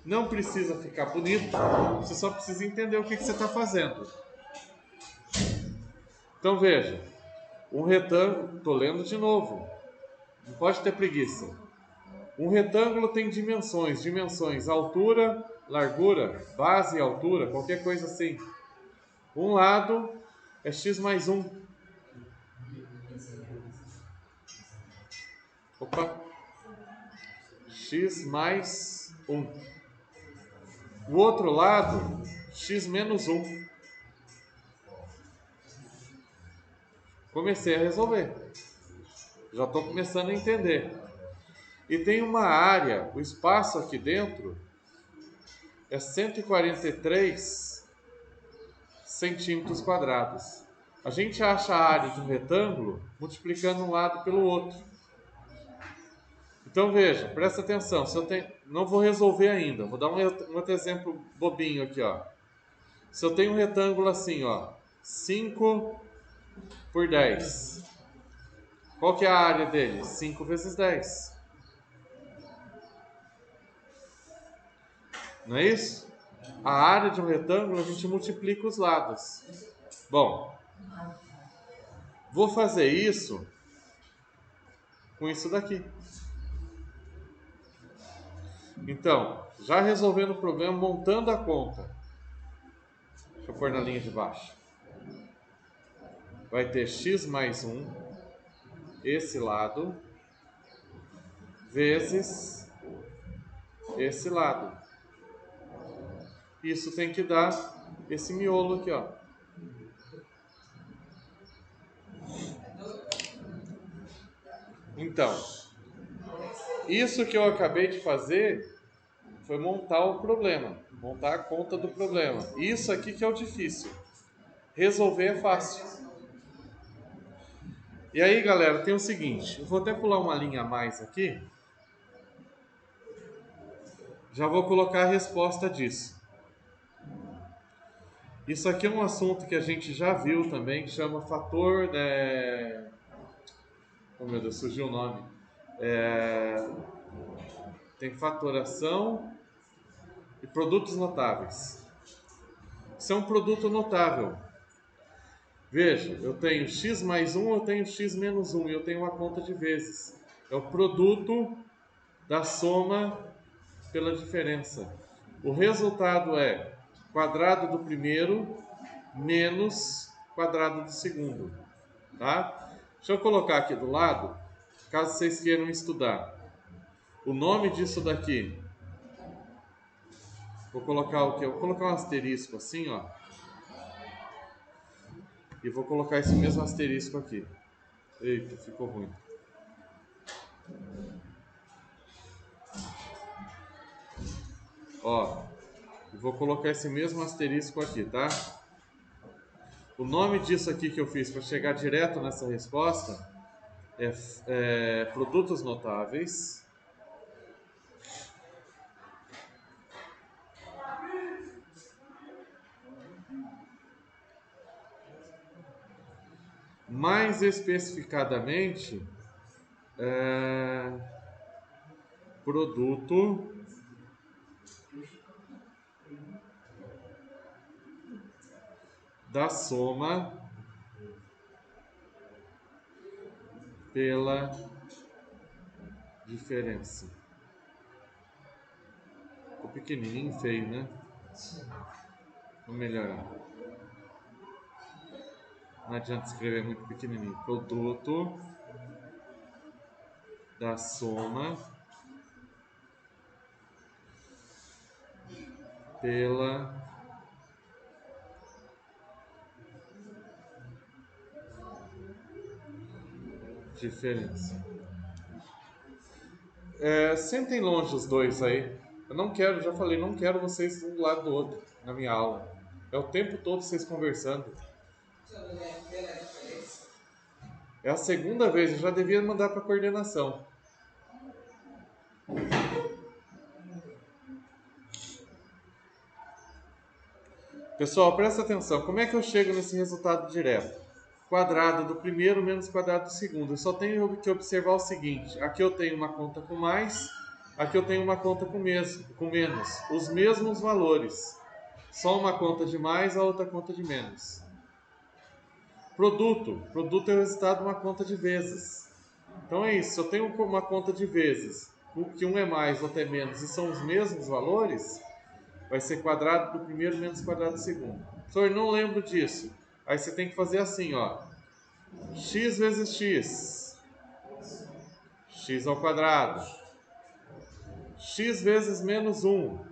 Não precisa ficar bonito, você só precisa entender o que você está fazendo. Então veja, um retângulo, estou lendo de novo, não pode ter preguiça. Um retângulo tem dimensões altura, largura, base e altura, qualquer coisa assim. Um lado é x mais 1. Opa! X mais 1. O outro lado, x menos 1. Comecei a resolver. Já estou começando a entender. E tem uma área, o espaço aqui dentro é 143 centímetros quadrados. A gente acha a área de um retângulo multiplicando um lado pelo outro. Então veja, presta atenção. Se eu tenho, não vou resolver ainda. Vou dar um outro exemplo bobinho aqui, ó. Se eu tenho um retângulo assim, ó, 5 por 10. Qual que é a área dele? 5 vezes 10. Não é isso? A área de um retângulo a gente multiplica os lados. Bom, vou fazer isso com isso daqui. Então, já resolvendo o problema, montando a conta. Deixa eu pôr na linha de baixo. Vai ter x mais 1, esse lado, vezes esse lado. Isso tem que dar esse miolo aqui, ó. Então, isso que eu acabei de fazer foi montar o problema, montar a conta do problema. Isso aqui que é o difícil. Resolver é fácil. E aí, galera, tem o seguinte, eu vou até pular uma linha a mais aqui. Já vou colocar a resposta disso. Isso aqui é um assunto que a gente já viu também, que chama fator... Oh meu Deus, surgiu o nome. Tem fatoração e produtos notáveis. Isso é um produto notável. Veja, eu tenho x mais 1, eu tenho x menos 1 e eu tenho uma conta de vezes. É o produto da soma pela diferença. O resultado é quadrado do primeiro menos quadrado do segundo. Tá? Deixa eu colocar aqui do lado, caso vocês queiram estudar. O nome disso daqui, vou colocar o quê? Vou colocar um asterisco assim, ó. E vou colocar esse mesmo asterisco aqui. Eita, ficou ruim. Ó, vou colocar esse mesmo asterisco aqui, tá? O nome disso aqui que eu fiz para chegar direto nessa resposta é produtos notáveis mais especificadamente produto da soma pela diferença. Ficou pequenininho e feio, né? Vamos melhorar. Não adianta escrever muito pequenininho. Produto da soma pela diferença. Sentem longe os dois aí. Eu não quero, já falei, não quero vocês um do lado do outro na minha aula. É o tempo todo vocês conversando. É a segunda vez, eu já devia mandar para a coordenação. Pessoal, presta atenção. Como é que eu chego nesse resultado direto? Quadrado do primeiro menos quadrado do segundo. Eu só tenho que observar o seguinte. Aqui eu tenho uma conta com mais, aqui eu tenho uma conta com menos. Os mesmos valores. Só uma conta de mais, a outra conta de menos. Produto. Produto é o resultado de uma conta de vezes. Então é isso. Se eu tenho uma conta de vezes, que um é mais, outro é menos, e são os mesmos valores, vai ser quadrado do primeiro menos quadrado do segundo. Professor, não lembro disso. Aí você tem que fazer assim, ó. X vezes x. X ao quadrado. X vezes menos 1.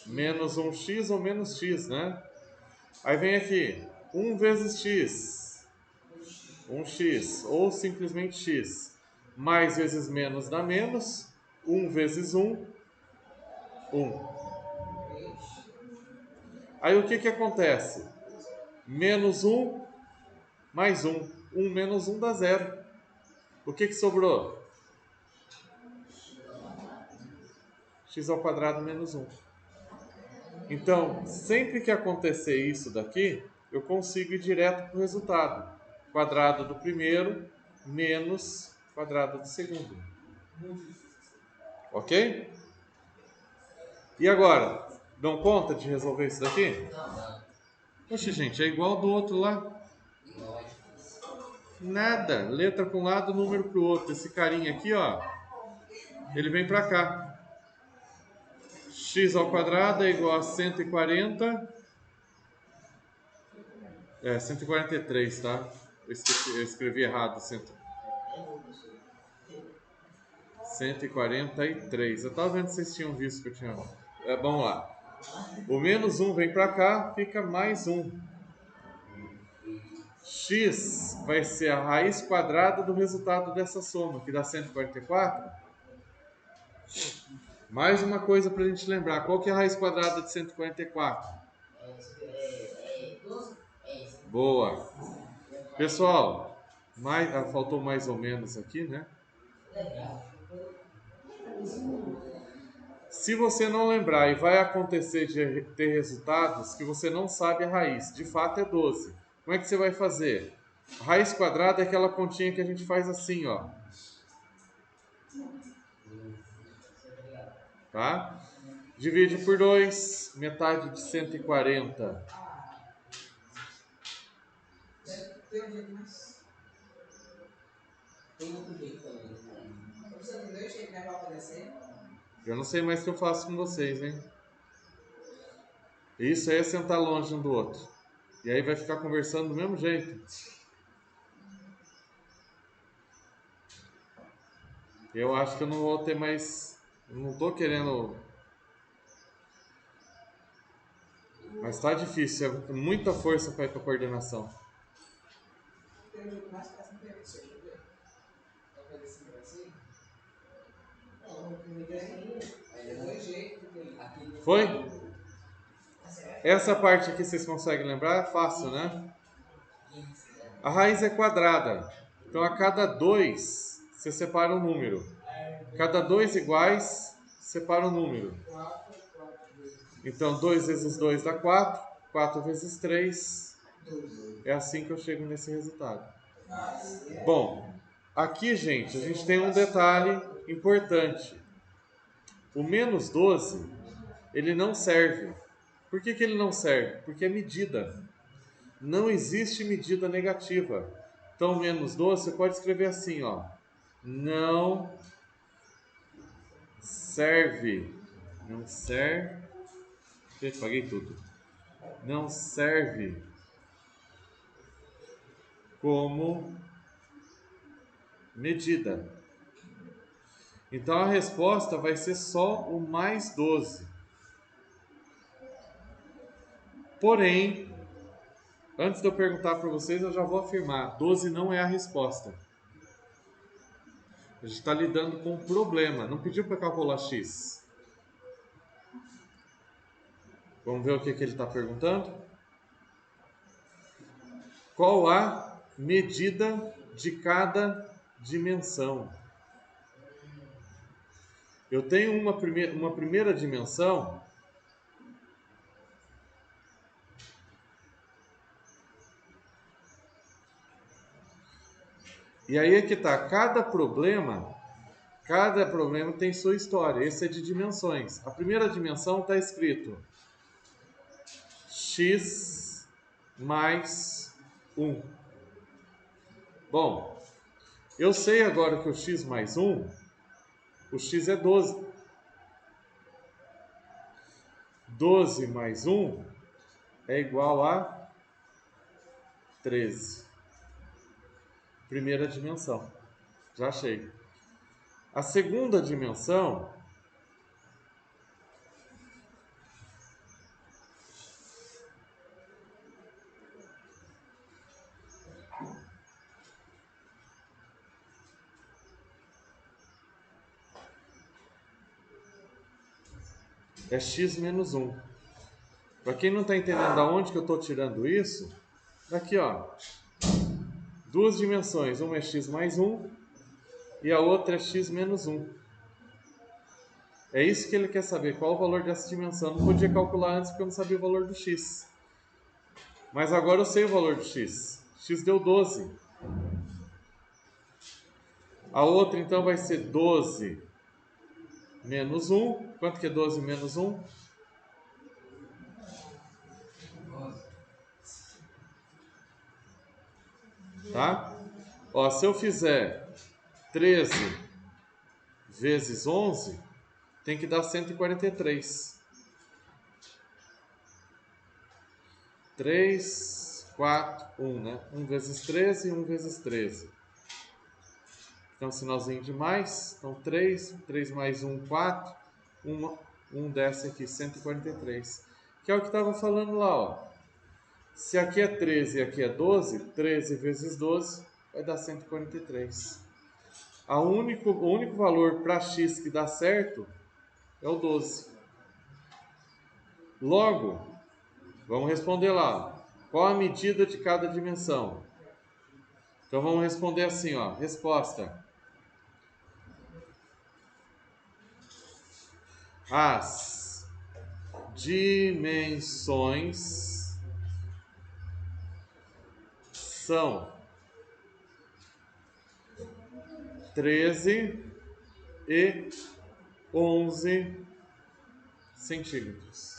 Menos 1x ou menos x, né? Aí vem aqui. 1 vezes x. 1x. Ou simplesmente x. Mais vezes menos dá menos. 1 vezes 1. 1. Aí o que acontece? Menos 1 mais 1. 1 menos 1 dá 0. O que sobrou? X ao quadrado menos 1. Então, sempre que acontecer isso daqui, eu consigo ir direto para o resultado. Quadrado do primeiro menos quadrado do segundo. Ok? E agora? Dão conta de resolver isso daqui? Oxe, gente, é igual do outro lá. Nada. Letra para um lado, número para o outro. Esse carinha aqui, ó, ele vem para cá. X ao quadrado é igual a 140. 143, tá? Eu escrevi errado. 143. Eu estava vendo se vocês tinham visto que eu tinha. Vamos lá. O menos 1 vem para cá, fica mais 1. X vai ser a raiz quadrada do resultado dessa soma, que dá 144. Mais uma coisa para a gente lembrar. Qual que é a raiz quadrada de 144? Boa. Pessoal, faltou mais ou menos aqui, né? Se você não lembrar e vai acontecer de ter resultados que você não sabe a raiz, de fato é 12. Como é que você vai fazer? A raiz quadrada é aquela continha que a gente faz assim, ó. Tá? Divide por 2, metade de 140. Eu não sei mais o que eu faço com vocês, hein? Isso aí é sentar longe um do outro. E aí vai ficar conversando do mesmo jeito. Eu acho que eu não vou ter mais... Eu não tô querendo... Mas tá difícil, é muita força para ir para coordenação. Foi? Essa parte aqui vocês conseguem lembrar? É fácil, né? A raiz é quadrada. Então, a cada 2, você separa um número. Cada 2 iguais, separa um número. Então, 2 vezes 2 dá 4. 4 vezes 3. É assim que eu chego nesse resultado. Bom, aqui, gente, a gente tem um detalhe importante. O menos 12, ele não serve. Por que ele não serve? Porque é medida. Não existe medida negativa. Então, menos 12, você pode escrever assim, ó. Não serve. Não serve. Gente, paguei tudo. Não serve como medida. Então, a resposta vai ser só o mais 12. Porém, antes de eu perguntar para vocês, eu já vou afirmar: 12 não é a resposta. A gente está lidando com um problema. Não pediu para calcular x. Vamos ver o que ele está perguntando? Qual a medida de cada dimensão? Eu tenho uma primeira dimensão. E aí é que está. Cada problema tem sua história. Esse é de dimensões. A primeira dimensão está escrito x mais 1. Bom, eu sei agora que o x mais 1, o x é 12. 12 mais 1 é igual a 13. Primeira dimensão. Já achei. A segunda dimensão é x menos 1. Para quem não está entendendo de onde que eu estou tirando isso, aqui ó, duas dimensões, uma é x mais 1 e a outra é x menos 1. É isso que ele quer saber, qual o valor dessa dimensão. Não podia calcular antes porque eu não sabia o valor do x. Mas agora eu sei o valor do x. X deu 12. A outra então vai ser 12 menos 1. Quanto que é 12 menos 1? Tá? Ó, se eu fizer 13 vezes 11, tem que dar 143. 3, 4, 1, né? 1 vezes 13 e 1 vezes 13. Então, sinalzinho de mais. Então, 3, 3 mais 1, 4. 1 desce aqui, 143. Que é o que estava falando lá, ó. Se aqui é 13 e aqui é 12, 13 vezes 12 vai dar 143. O único valor para x que dá certo é o 12. Logo, vamos responder lá. Qual a medida de cada dimensão? Então vamos responder assim, ó. Resposta. As dimensões são 13 e 11 centímetros.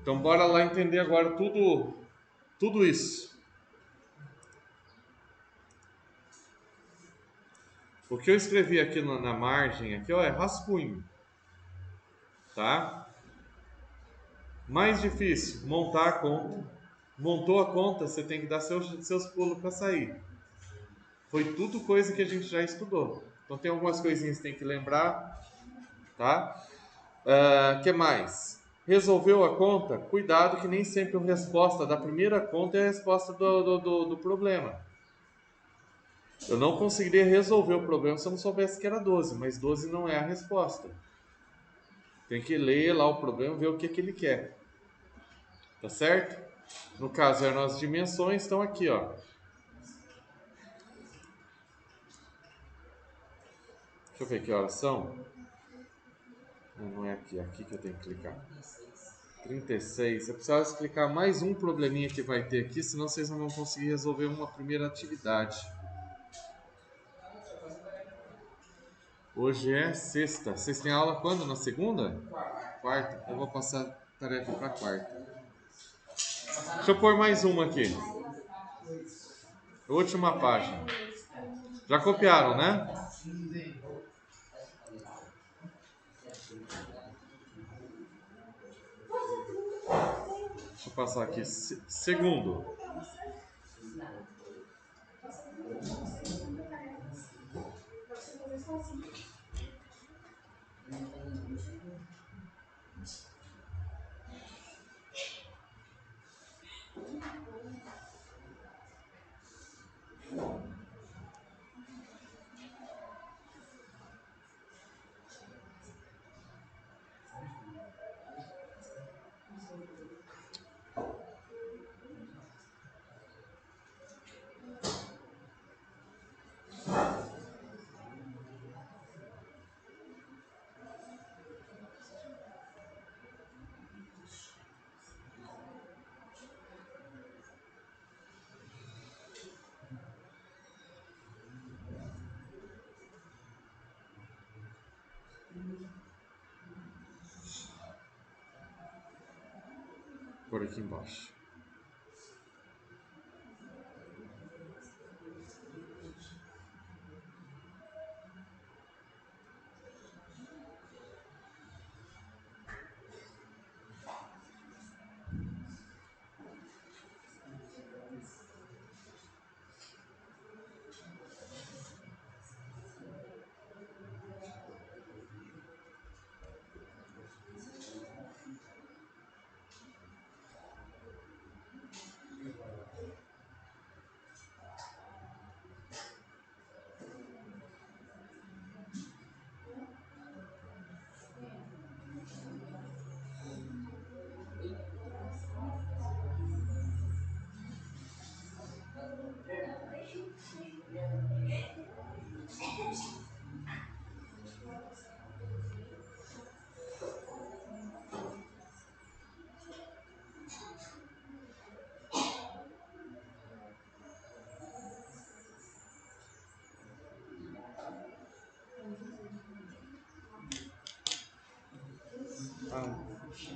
Então bora lá entender agora tudo isso. O que eu escrevi aqui na margem aqui, ó, é rascunho. Tá? Mais difícil, montar a conta. Montou a conta, você tem que dar seus pulos para sair. Foi tudo coisa que a gente já estudou. Então tem algumas coisinhas que tem que lembrar, tá? Que mais? Resolveu a conta? Cuidado que nem sempre a resposta da primeira conta é a resposta do problema. Eu não conseguiria resolver o problema se eu não soubesse que era 12, mas 12 não é a resposta. Tem que ler lá o problema e ver o que ele quer. Tá certo? No caso, eram as dimensões, estão aqui, ó. Deixa eu ver que horas são. Não é aqui, é aqui que eu tenho que clicar. 36. Eu precisava explicar mais um probleminha que vai ter aqui, senão vocês não vão conseguir resolver uma primeira atividade. Hoje é sexta. Vocês têm aula quando? Na segunda? Quarta? Eu vou passar a tarefa para quarta. Deixa eu pôr mais uma aqui. Última página. Já copiaram, né? Deixa eu passar aqui. Segundo. Por aqui embaixo.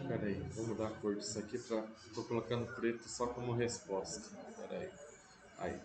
Peraí, vou mudar a cor disso aqui para. Estou colocando preto só como resposta. Peraí. Aí.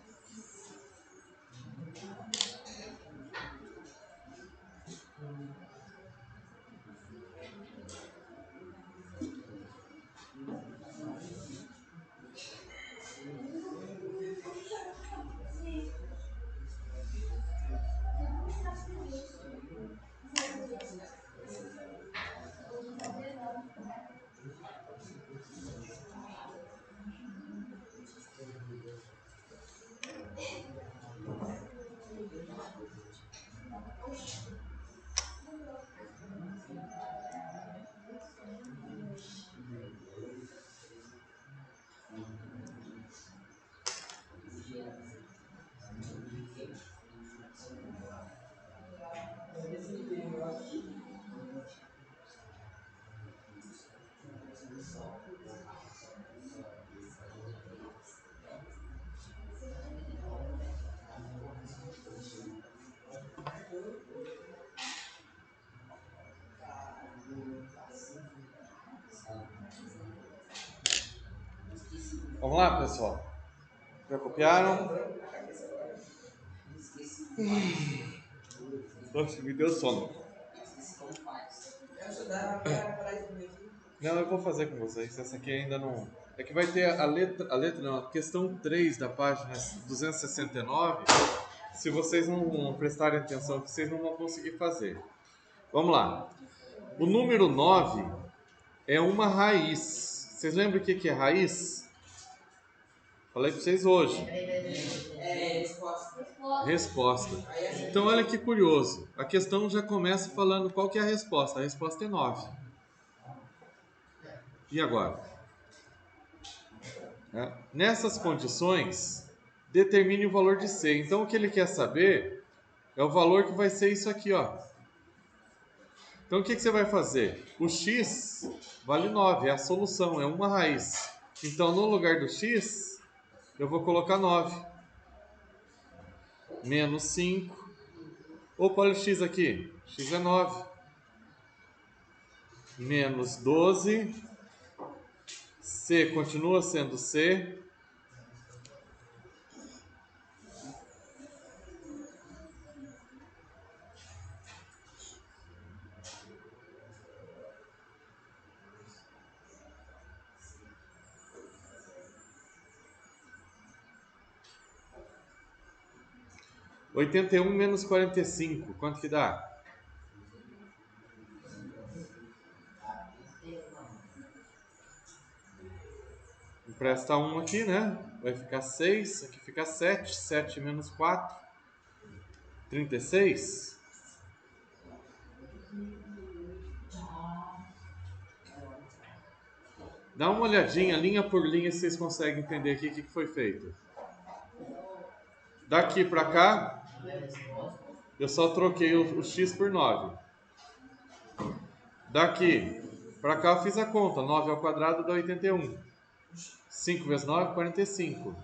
Vamos lá, pessoal. Já copiaram? Nossa, me deu sono. Não, eu vou fazer com vocês. Essa aqui ainda não. É que vai ter a letra não, a questão 3 da página 269. Se vocês não prestarem atenção, vocês não vão conseguir fazer. Vamos lá. O número 9 é uma raiz. Vocês lembram o que é raiz? Falei para vocês hoje. Resposta. Resposta. Então, olha que curioso. A questão já começa falando qual que é a resposta. A resposta é 9. E agora? Nessas condições, determine o valor de C. Então, o que ele quer saber é o valor que vai ser isso aqui, ó. Então, o que você vai fazer? O x vale 9, é a solução, é uma raiz. Então, no lugar do x, eu vou colocar 9. Menos 5. Opa, olha o x aqui. X é 9. Menos 12. C continua sendo C. Oitenta e um menos 45, quanto que dá? Empresta 1 aqui, né? Vai ficar 6, aqui fica 7. 7 menos 4, 36. Dá uma olhadinha, linha por linha, se vocês conseguem entender aqui o que foi feito. Daqui para cá, eu só troquei o x por 9. Daqui para cá eu fiz a conta. 9 ao quadrado dá 81. 5 vezes 9, 45.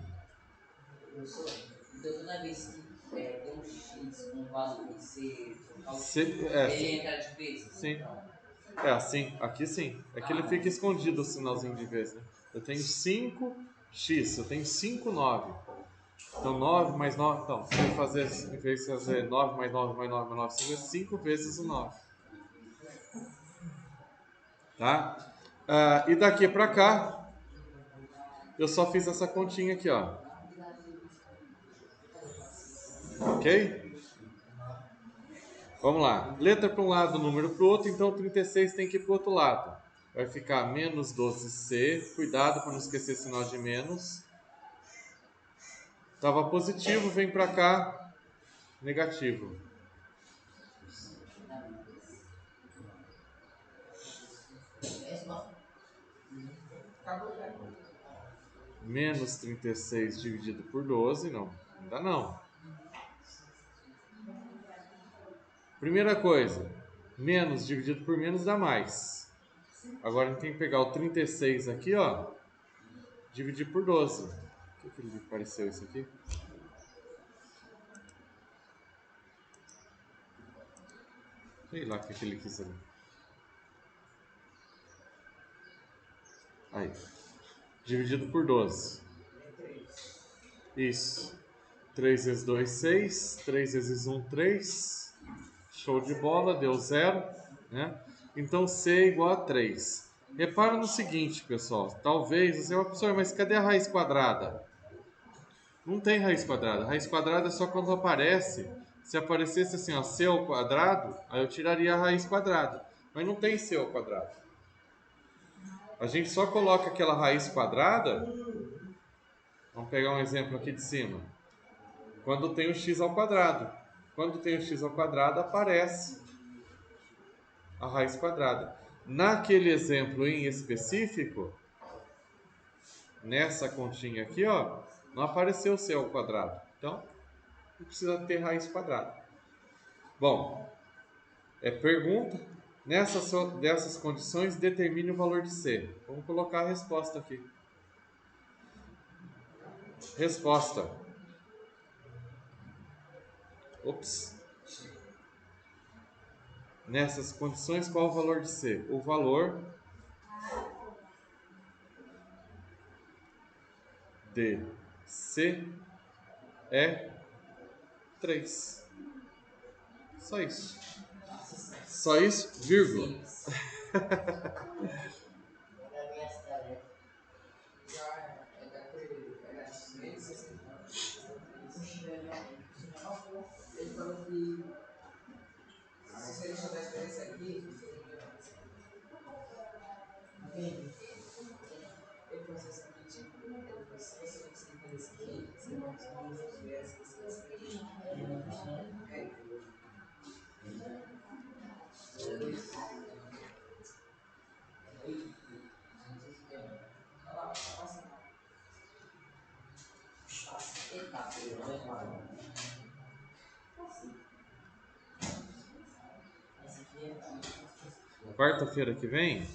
Então toda vez que tem um X com valor e C, ele entra de vezes? Sim. É assim, aqui sim. É que ele fica escondido o sinalzinho de vez, né? Eu tenho 5x, eu tenho 5, 9. Então 9 mais 9, então, se eu fazer, em vez de fazer 9 mais 9 mais 9 mais 9, 5 é 5 vezes o 9. Tá? E daqui pra cá, eu só fiz essa continha aqui, ó. Ok? Vamos lá. Letra para um lado, número para o outro, então 36 tem que ir para o outro lado. Vai ficar menos 12C. Cuidado para não esquecer sinal de menos. Estava positivo, vem para cá, negativo. Menos 36 dividido por 12, não, ainda não. Primeira coisa, menos dividido por menos dá mais. Agora a gente tem que pegar o 36 aqui, ó, dividir por 12. O que lhe pareceu isso aqui? Sei lá o que ele quis ali. Aí. Dividido por 12. Isso. 3 vezes 2, 6. 3 vezes 1, 3. Show de bola, deu 0. Né? Então C é igual a 3. Repara no seguinte, pessoal. Talvez você vai, professor, mas cadê a raiz quadrada? Não tem raiz quadrada. Raiz quadrada é só quando aparece. Se aparecesse assim, ó, C ao quadrado, aí eu tiraria a raiz quadrada. Mas não tem C ao quadrado. A gente só coloca aquela raiz quadrada. Vamos pegar um exemplo aqui de cima. Quando tem o x ao quadrado. Quando tem o x ao quadrado, aparece a raiz quadrada. Naquele exemplo em específico, nessa continha aqui, ó, não apareceu o c ao quadrado. Então, não precisa ter raiz quadrada. Bom, pergunta. Dessas condições, determine o valor de c. Vamos colocar a resposta aqui. Resposta. Ops. Nessas condições, qual o valor de C? O valor de C é 3. Só isso. Só isso, vírgula. Ele falou que se ele soubesse esse aqui, ele falou assim, Quarta-feira que vem?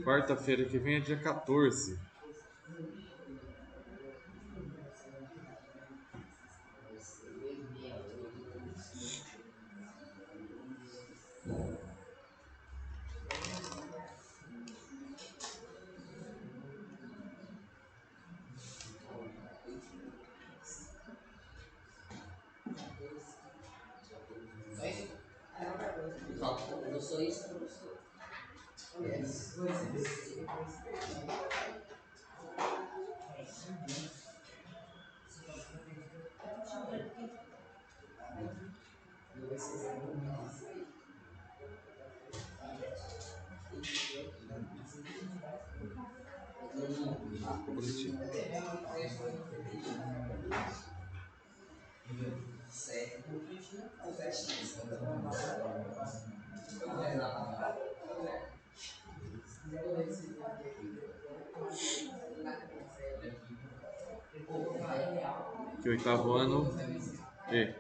Quarta-feira que vem é dia 14. Eu sou isso, professor. Ficou bonitinho. Que oitavo ano. E,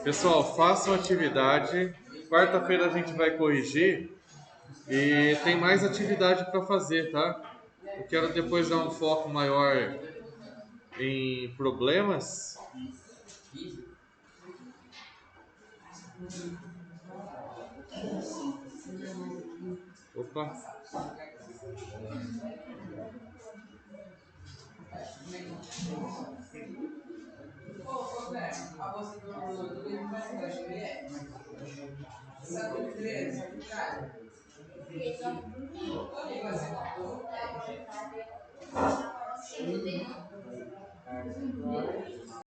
pessoal, façam atividade. Quarta-feira a gente vai corrigir e tem mais atividade para fazer, tá? Eu quero depois dar um foco maior em problemas. Opa! A bolsa do livro vai ser sabe o que é? Sabe o que é?